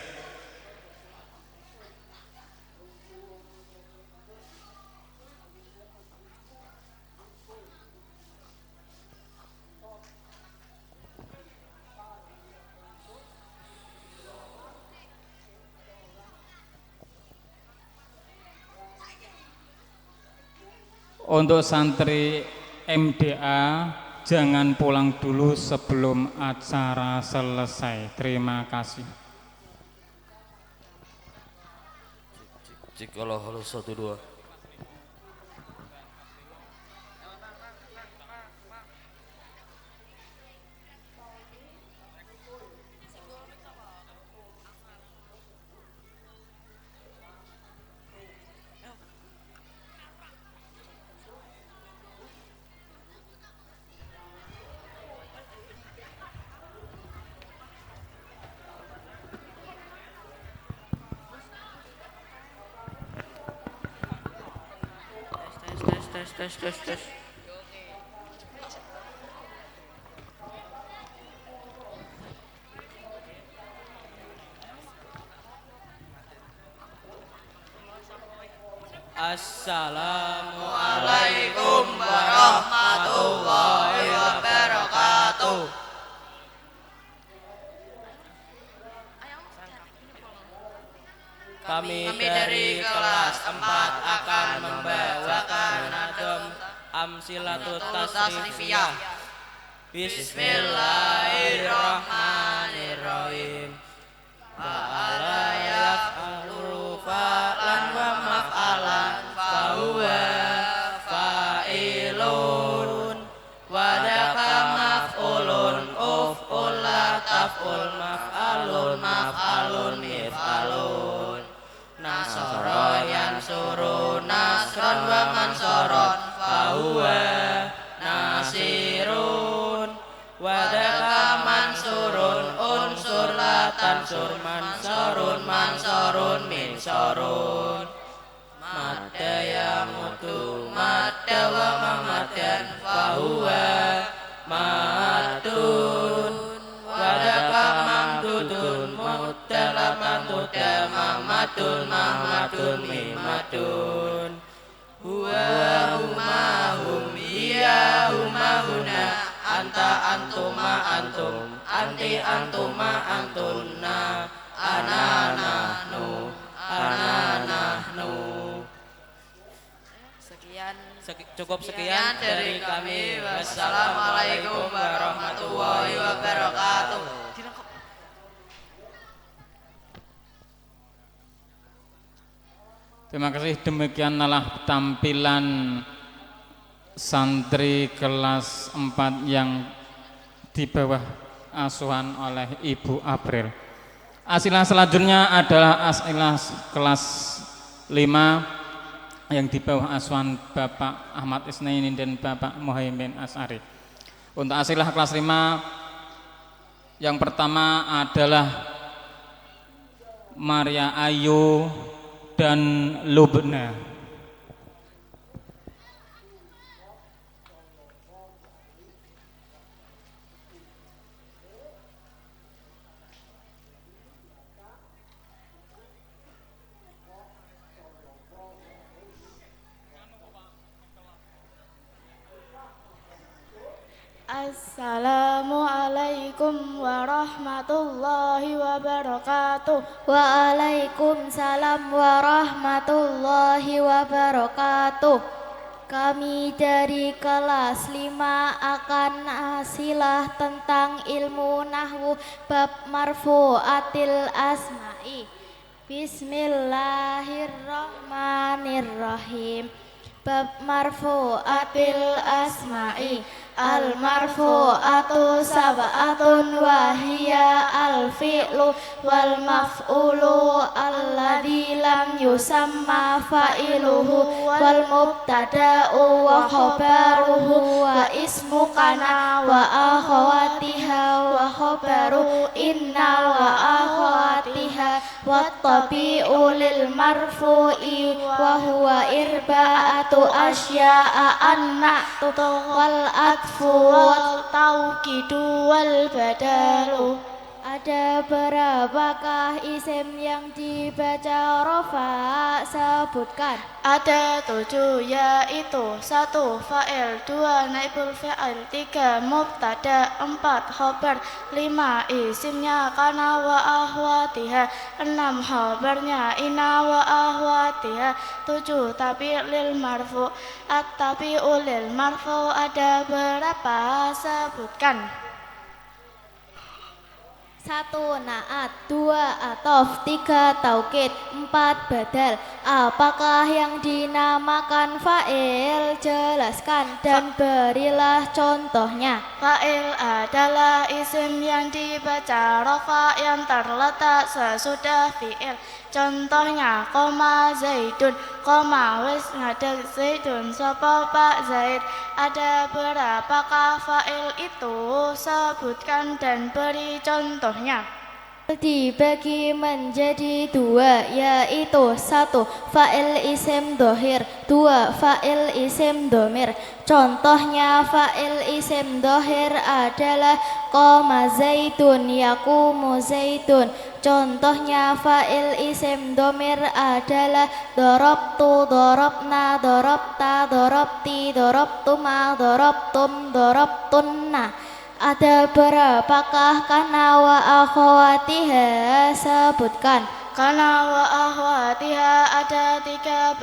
Untuk santri MDA, jangan pulang dulu sebelum acara selesai. Terima kasih. Kalau halus 1 2. tes. Assalamualaikum warahmatullahi wabarakatuh. Kami dari kelas 4 akan membawakan nadam Amsilatut Tasrifiyah. Bismillahirrahmanirrahim. Fa'ala yaf'alu fa'lan wa maf'alan fahuwa fa'ilun wadaka maf'ulun uf'ul la taf'ul maf'alun mif'alun nasara yansuru nasran wa mansaron fahuwa nasirun wadaka mansurun unsur la tansur mansarun minsorun madda yamutu madda wa mamadan fahuwa madun wadaka mamdudun mudala mamduda mamadun mimadun huwa huma hiya huma huna anta antuma antum anti antuma antunna ana nahnu cukup sekian dari kami. Wassalamualaikum warahmatullahi wabarakatuh. Terima kasih, demikianlah tampilan santri kelas 4 yang di bawah asuhan oleh Ibu April. Asilah selanjutnya adalah asilah kelas 5 yang di bawah asuhan Bapak Ahmad Isnaini dan Bapak Muhaimin As'ari. Untuk asilah kelas 5 yang pertama adalah Maria Ayu dan Lubna. Assalamualaikum warahmatullahi wabarakatuh. Waalaikumsalam warahmatullahi wabarakatuh. Kami dari kelas 5 akan asilah tentang ilmu nahwu bab marfu'atil asma'i. Bismillahirrahmanirrahim. Bab marfu'atil asma'i. Al marfu'atu sab'atun wa hiya al fi'lu wal maf'ulu alladzi lam yusamma fa'iluhu wal mubtada'u wa khabaruhu wa ismu kana wa akhawatiha wa khabaru inna wa akhawatiha wa tabi'u lil marfu'i wa huwa irba'atu asya'a an-na'tu wal wal tauqidu wal badalu. Ada berapakah isim yang dibaca rofa? Sebutkan. Ada 7, yaitu 1 fa'il, 2 naibul fa'il, 3 mubtada, 4 khobar, 5 isimnya kana wa ahwatiha, 6 khobarnya ina wa ahwatiha, 7 tabi' lil marfu. At-tabi'u lil marfu ada berapa? Sebutkan. 1 naat, 2 atof, 3 taukid, 4 badal. Apakah yang dinamakan fa'il? Jelaskan dan berilah contohnya. Fa'il adalah isim yang dibaca rofa yang terletak sesudah fi'il. Contohnya koma zaidun, koma wis ngadeg zaidun sapa Pak Zaid. Ada berapakah fa'il itu? Sebutkan dan beri contohnya. dibagi menjadi dua, yaitu satu fa'il isim dohir, dua fa'il isim domir. Contohnya fa'il isim dohir adalah qoma zaidun, yaqumu zaidun. Contohnya fa'il isim domir adalah dorobtu, dorobna, dorobta, dorobti, dorobtuma, dorobtum, dorobtunna. Ada berapakah kana wa akhwatiha? Sebutkan. Kana wa akhwatiha ada 13,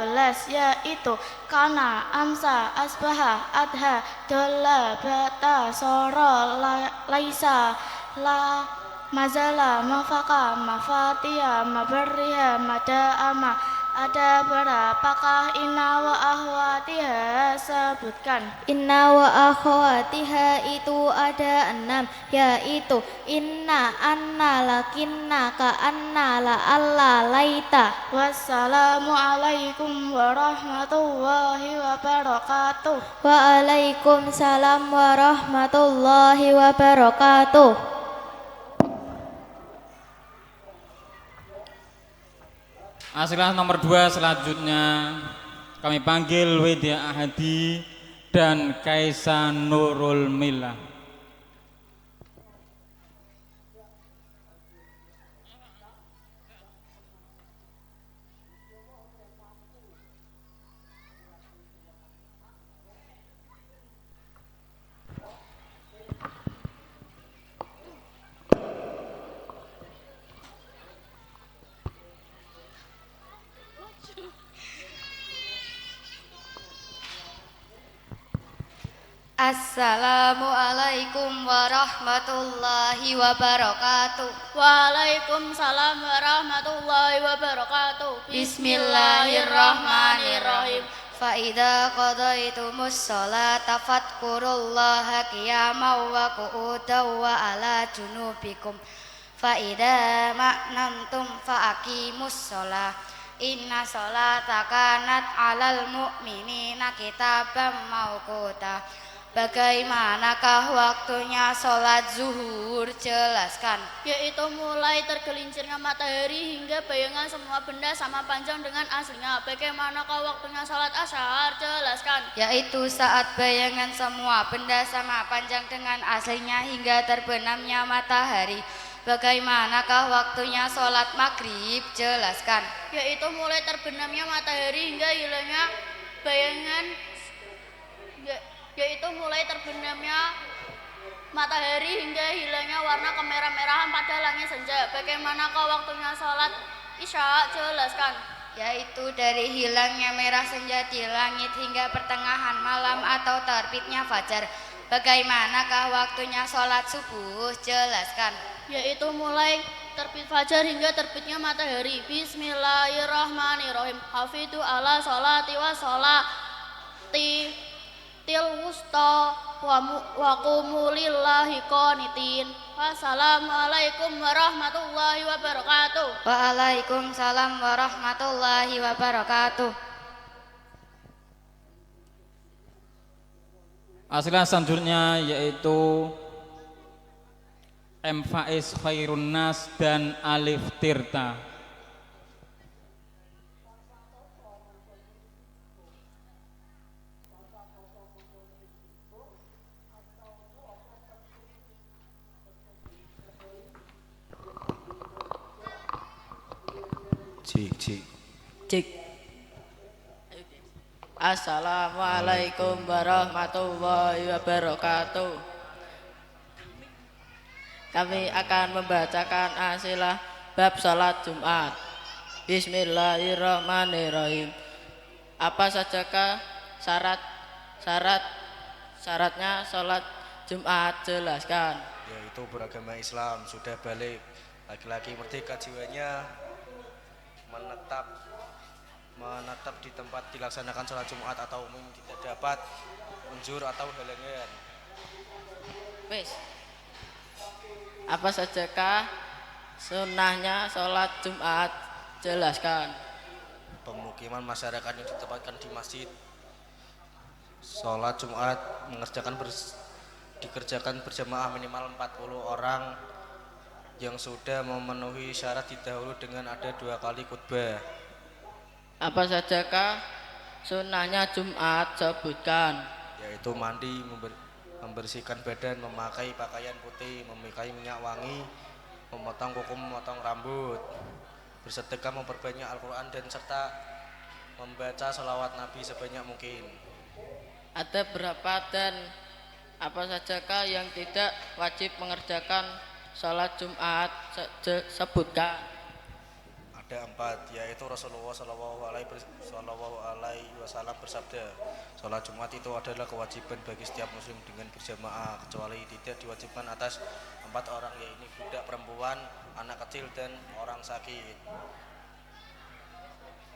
yaitu kana, amsa, asbaha, adha, dolla, bata, soro, laisa, la, mazala, mafaka, mafatiha, mabarriha, mada'ama. Ada berapakah inna wa akhwatiha? Sebutkan. Inna wa akhwatiha itu ada 6, yaitu inna, anna, lakinna, ka'anna, la'alla, laita. Wassalamualaikum warahmatullahi wabarakatuh. Waalaikumsalam warahmatullahi wabarakatuh. Asilah nomor 2 selanjutnya kami panggil Widya Ahadi dan Kaisa Nurul Milah. Assalamualaikum warahmatullahi wabarakatuh. Waalaikumsalam warahmatullahi wabarakatuh. Bismillahirrahmanirrahim. Fa'idha qadaytumus sholata fadhkurullaha qiyaman wa qu'udan wa ala junubikum. Fa'idha ma'nantum fa'aqimus sholah. Inna sholata kanat 'alal mu'minina kitaban mawquta. Bagaimanakah waktunya sholat zuhur? Jelaskan. Yaitu mulai tergelincirnya matahari hingga bayangan semua benda sama panjang dengan aslinya. Bagaimanakah waktunya sholat ashar? Jelaskan. Yaitu saat bayangan semua benda sama panjang dengan aslinya hingga terbenamnya matahari. Bagaimanakah waktunya sholat maghrib? Jelaskan. Yaitu mulai terbenamnya matahari hingga hilangnya bayangan yaitu mulai terbenamnya matahari hingga hilangnya warna kemerah-merahan pada langit senja. Bagaimanakah waktunya sholat isya? Jelaskan. Yaitu dari hilangnya merah senja di langit hingga pertengahan malam atau terbitnya fajar. Bagaimanakah waktunya sholat subuh? Jelaskan. Yaitu mulai terbit fajar hingga terbitnya matahari. Bismillahirrahmanirrahim. Hafidhu ala sholati wa sholati til wusta wa qumu lillahi qanitin. Wassalamualaikum warahmatullahi wabarakatuh. Waalaikumsalam warahmatullahi wabarakatuh. Asilah selanjutnya yaitu M. Faiz Khairun Nas dan Alif Tirta. Cik. Assalamualaikum warahmatullahi wabarakatuh. Kami akan membacakan asilah bab salat Jumat. Bismillahirrahmanirrahim. Apa sajakah syaratnya salat Jumat? Jelaskan. Yaitu beragama Islam, sudah balik, laki-laki merdeka jiwanya, menetap di tempat dilaksanakan sholat Jumat atau umum tidak dapat unjur atau halangan. Wis. Apa sajakah sunnahnya sholat Jumat? Jelaskan. Pemukiman masyarakat yang ditempatkan di masjid, sholat Jumat dikerjakan berjamaah minimal 40 orang yang sudah memenuhi syarat didahului dengan ada 2 kali khutbah. Apa sajakah sunnahnya Jumat? Sebutkan. Yaitu mandi, membersihkan badan, memakai pakaian putih, memakai minyak wangi, memotong kuku, memotong rambut, bersedekah, memperbanyak Al-Quran, dan serta membaca sholawat Nabi sebanyak mungkin. Ada berapa dan apa sajakah yang tidak wajib mengerjakan sholat Jumat? Sebutkan. Ada 4, yaitu Rasulullah Shallallahu Alaihi Wasallam bersabda, sholat Jumat itu adalah kewajiban bagi setiap muslim dengan berjamaah, kecuali tidak diwajibkan atas 4 orang, yaitu budak perempuan, anak kecil, dan orang sakit.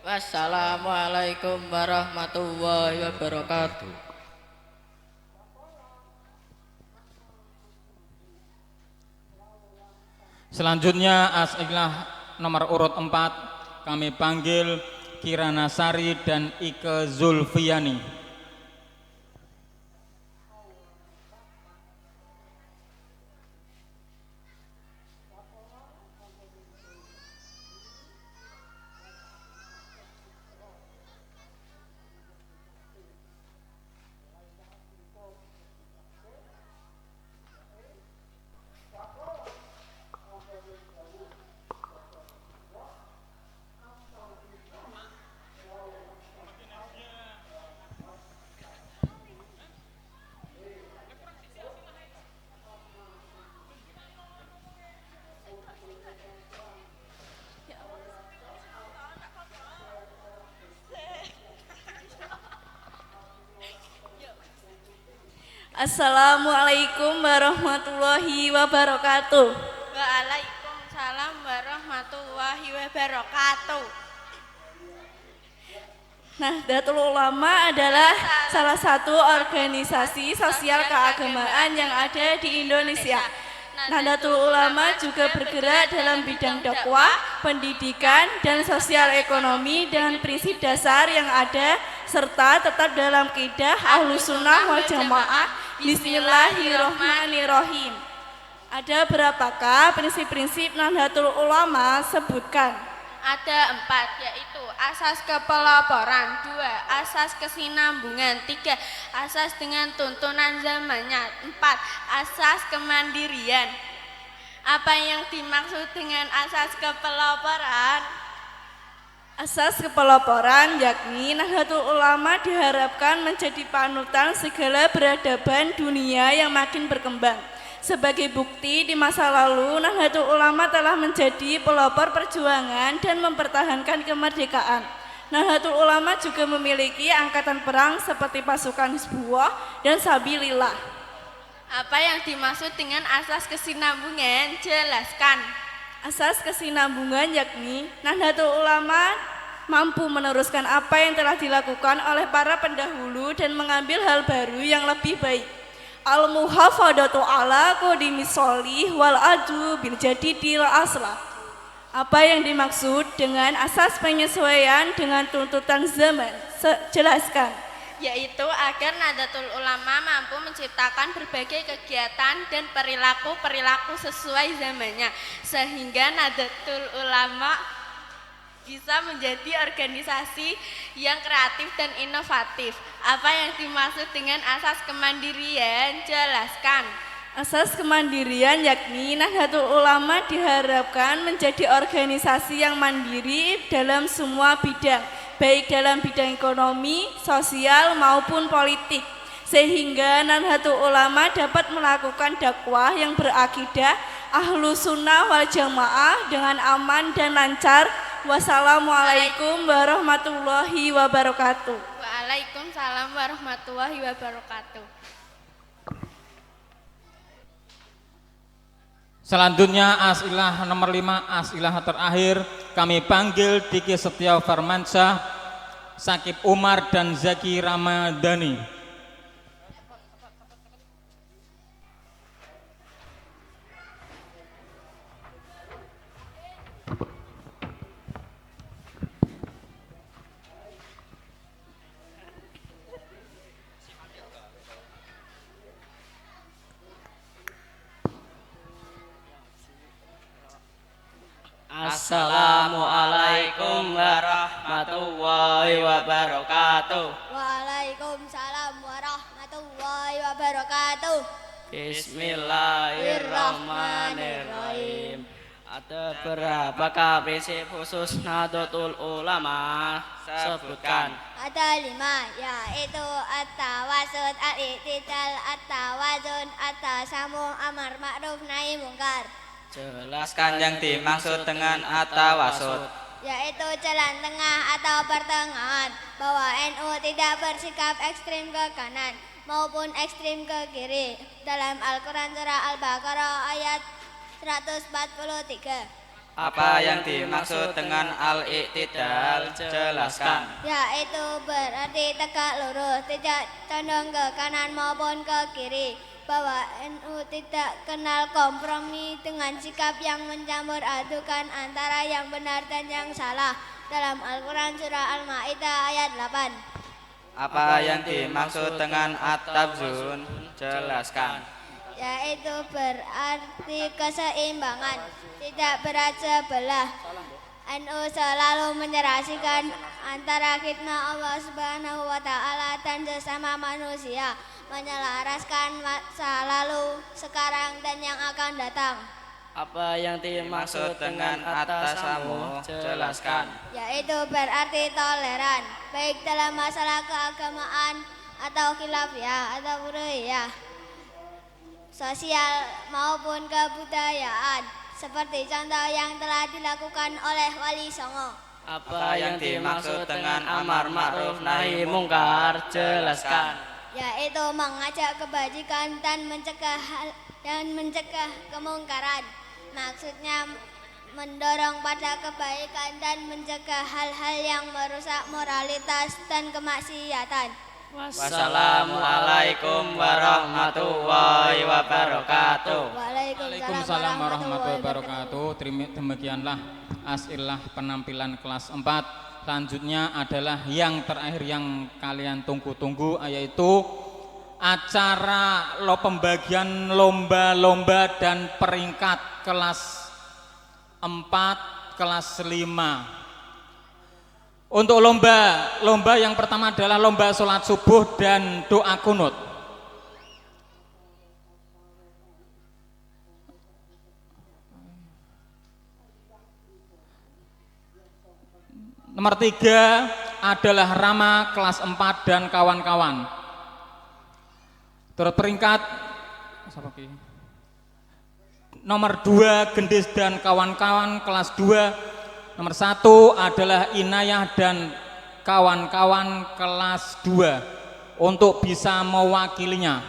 Wassalamualaikum warahmatullahi wabarakatuh. Selanjutnya as'ilah nomor urut 4 kami panggil Kirana Sari dan Ike Zulfiani. Assalamualaikum warahmatullahi wabarakatuh. Waalaikumsalam warahmatullahi wabarakatuh. Nahdlatul Ulama adalah salah satu organisasi sosial keagamaan yang ada di Indonesia. Nahdlatul Ulama juga bergerak dalam bidang dakwah, pendidikan, dan sosial ekonomi dengan prinsip dasar yang ada serta tetap dalam kaidah Ahlus Sunnah wal Jamaah. Bismillahirrohmanirrohim. Ada berapakah prinsip-prinsip Nahdlatul Ulama? Sebutkan. Ada 4, yaitu asas kepelaporan, 2 asas kesinambungan, 3 asas dengan tuntunan zamannya, 4 asas kemandirian. Apa yang dimaksud dengan asas kepelaporan? Asas kepelaporan yakni Nahdlatul Ulama diharapkan menjadi panutan segala peradaban dunia yang makin berkembang. Sebagai bukti di masa lalu Nahdlatul Ulama telah menjadi pelopor perjuangan dan mempertahankan kemerdekaan. Nahdlatul Ulama juga memiliki angkatan perang seperti pasukan Hizbullah dan Sabilillah. Apa yang dimaksud dengan asas kesinambungan? Jelaskan. Asas kesinambungan yakni Nahdlatul Ulama mampu meneruskan apa yang telah dilakukan oleh para pendahulu dan mengambil hal baru yang lebih baik. Al-muhafadatu ala qadimis sholih wal adu bil jadidil aslah. Apa yang dimaksud dengan asas penyesuaian dengan tuntutan zaman? Jelaskan. Yaitu agar Nahdlatul Ulama mampu menciptakan berbagai kegiatan dan perilaku-perilaku sesuai zamannya, sehingga Nahdlatul Ulama bisa menjadi organisasi yang kreatif dan inovatif. Apa yang dimaksud dengan asas kemandirian? Jelaskan. Asas kemandirian yakni Nahdlatul Ulama diharapkan menjadi organisasi yang mandiri dalam semua bidang, baik dalam bidang ekonomi, sosial maupun politik, sehingga Nahdlatul Ulama dapat melakukan dakwah yang berakidah Ahlus Sunnah wal Jamaah dengan aman dan lancar. Wassalamualaikum warahmatullahi wabarakatuh. Waalaikumsalam warahmatullahi wabarakatuh. Selanjutnya as'ilah nomor 5, as'ilah terakhir kami panggil Diki Setia Farmansyah, Sakib Umar dan Zaki Ramadhani. wabarakatuh. Waalaikumsalam warahmatullahi wabarakatuh. Bismillahirrahmanirrahim. Ada berapakah prinsip khusus Nahdlatul Ulama? Sebutkan. Ada 5, yaitu at-tawasud, al-i'tidal, at-tawazun, at-tasamuh, amar ma'ruf, nahi mungkar. Jelaskan yang dimaksud dengan at-tawasud. Yaitu jalan tengah atau pertengahan, bahwa NU tidak bersikap ekstrim ke kanan maupun ekstrim ke kiri. Dalam Al-Quran surah Al-Baqarah ayat 143. Apa yang dimaksud dengan al-i'tidal? Jelaskan. Yaitu berarti tegak lurus, tidak condong ke kanan maupun ke kiri. Bahwa NU tidak kenal kompromi dengan sikap yang mencampur adukan antara yang benar dan yang salah. Dalam Al-Quran surah Al-Ma'idah ayat 8. Apa yang dimaksud dengan at-tabzun? Jelaskan. Yaitu berarti keseimbangan, tidak berat sebelah. NU selalu menyerasikan antara khidmat Allah Subhanahu wa Ta'ala dan sesama manusia, menyelaraskan masa lalu, sekarang, dan yang akan datang. Apa yang dimaksud dengan at-tasamuh? Jelaskan. Yaitu berarti toleran, baik dalam masalah keagamaan atau khilafiyah atau budaya, sosial maupun kebudayaan, seperti contoh yang telah dilakukan oleh Wali Songo. Apa yang dimaksud dengan amar ma'ruf nahi mungkar? Jelaskan. Yaitu mengajak kebajikan dan mencegah kemungkaran. Maksudnya mendorong pada kebaikan dan mencegah hal-hal yang merusak moralitas dan kemaksiatan. Wassalamualaikum warahmatullahi wabarakatuh. Waalaikumsalam warahmatullahi wabarakatuh. Demikianlah as'ilah penampilan kelas 4. Selanjutnya adalah yang terakhir yang kalian tunggu-tunggu, yaitu acara pembagian lomba-lomba dan peringkat kelas 4, kelas 5. Untuk lomba yang pertama adalah lomba sholat subuh dan doa kunut. Nomor 3 adalah Rama kelas 4 dan kawan-kawan. Terus peringkat nomor 2 Gendis dan kawan-kawan kelas 2. Nomor 1 adalah Inayah dan kawan-kawan kelas 2 untuk bisa mewakilinya.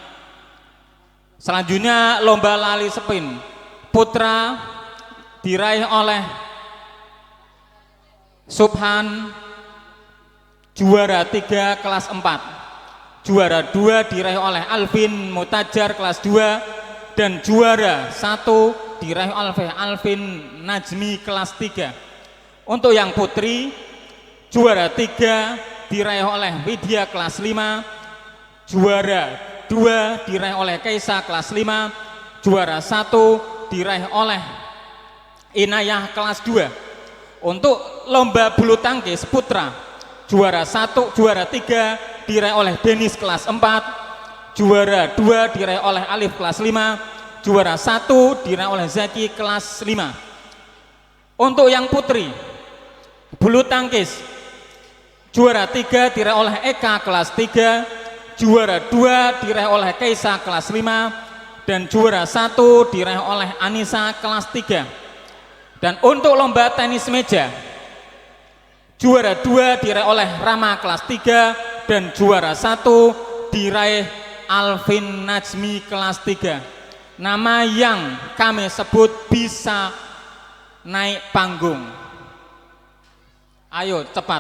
Selanjutnya lomba lali sepin putra diraih oleh Subhan, juara 3 kelas 4. Juara 2 diraih oleh Alvin Mutajar kelas 2 dan juara 1 diraih oleh Alvin Najmi kelas 3. Untuk yang putri, juara 3 diraih oleh Widya kelas 5, juara 2 diraih oleh Kaisa kelas 5, juara 1 diraih oleh Inayah kelas 2. Untuk lomba bulu tangkis putra, juara 1, juara 3 diraih oleh Denis kelas 4, juara 2 diraih oleh Alif kelas 5, juara 1 diraih oleh Zaki kelas 5. Untuk yang putri bulu tangkis, juara 3 diraih oleh Eka kelas 3, juara 2 diraih oleh Kaisa kelas 5, dan juara 1 diraih oleh Anissa kelas 3. Dan untuk lomba tenis meja, juara 2 diraih oleh Rama kelas 3 dan juara 1 diraih Alvin Najmi kelas 3. Nama yang kami sebut bisa naik panggung. Ayo cepat.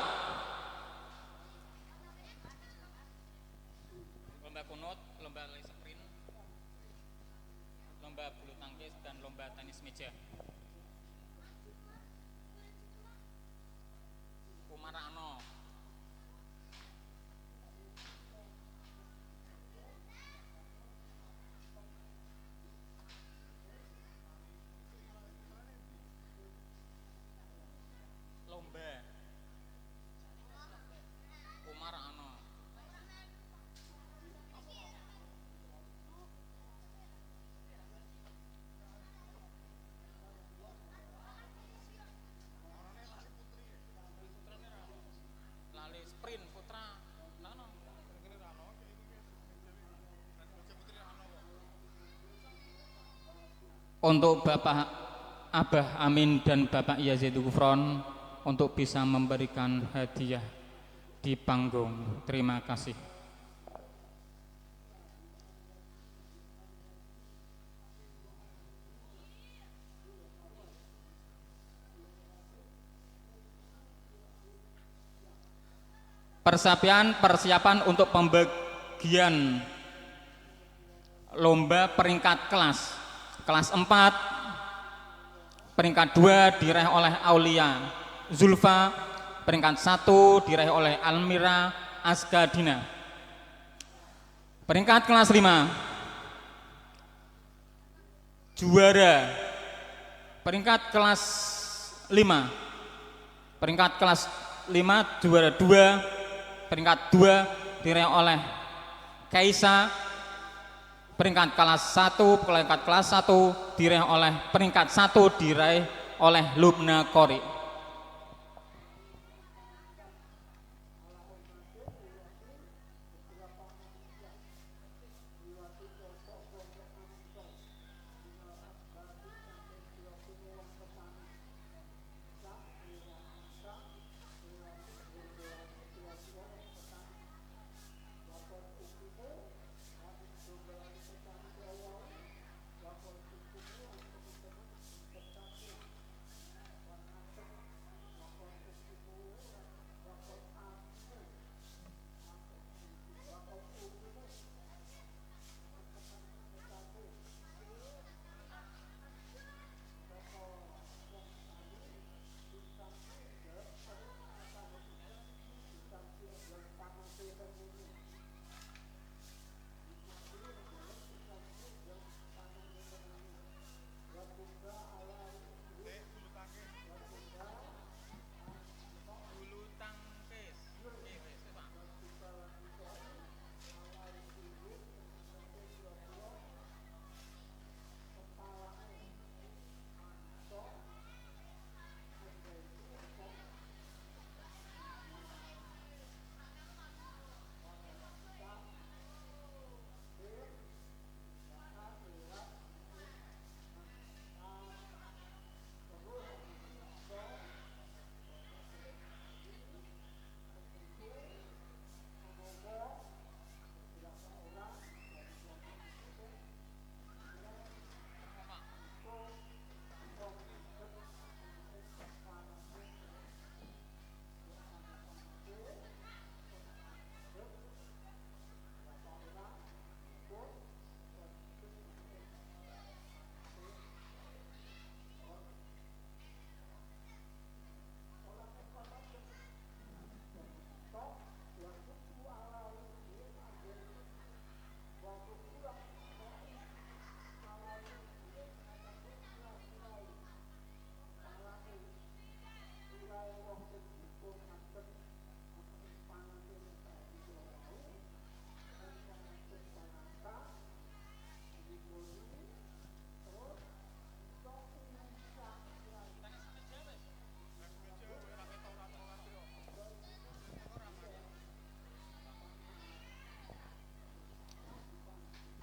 Lomba kunut, lomba lari sprint, lomba bulu tangkis dan lomba tenis meja. Kumarano. Lomba untuk Bapak Abah Amin dan Bapak Yazid Gufron untuk bisa memberikan hadiah di panggung. Terima kasih. Persiapan untuk pembagian lomba peringkat kelas 4, peringkat 2 diraih oleh Aulia Zulfa, peringkat 1 diraih oleh Almira Askadina. Peringkat kelas 5 juara, peringkat kelas 5 juara 2, peringkat 2 diraih oleh Kaisa, peringkat kelas 1 diraih oleh peringkat 1 diraih oleh Lubna Kori.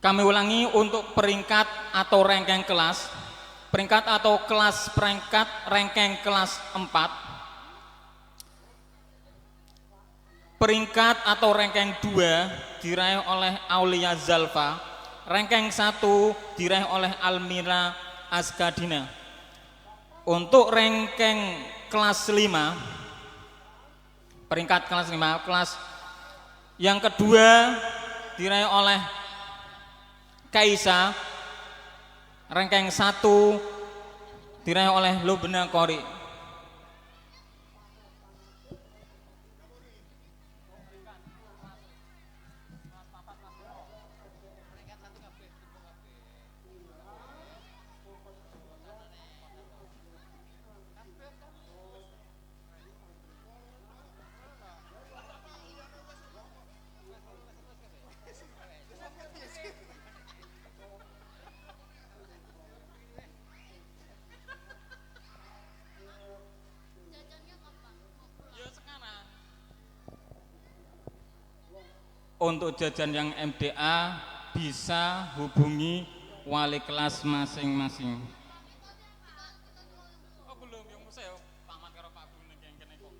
Kami ulangi untuk peringkat atau rangkeng kelas. Peringkat atau kelas peringkat rangkeng kelas 4. Peringkat atau rangkeng 2 diraih oleh Aulia Zalfa. Rangkeng 1 diraih oleh Almira Askadina. Untuk rangkeng kelas 5, peringkat kelas 5, kelas yang kedua diraih oleh Kaisa, rangkeng 1 diraih oleh Lubna Kori. Untuk jajan yang MDA bisa hubungi wali kelas masing-masing. Oh belum, yang saya paman karo Pak Guru ning kene kok.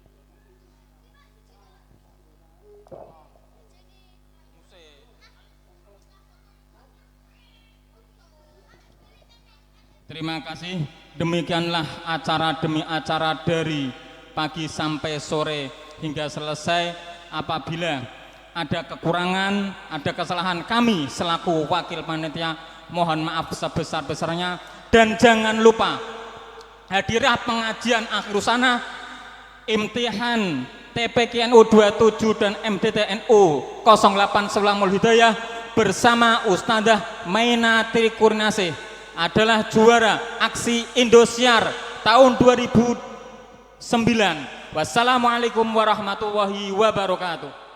Terima kasih. Demikianlah acara demi acara dari pagi sampai sore hingga selesai. Apabila ada kekurangan, ada kesalahan, kami selaku wakil panitia mohon maaf sebesar-besarnya. Dan jangan lupa hadirat pengajian akhir sana, imtihan TPQNU 27 dan MDTNU 08 Selamul Hidayah bersama Ustadzah Maina Trikurnasih adalah juara aksi Indosiar tahun 2009. Wassalamualaikum warahmatullahi wabarakatuh.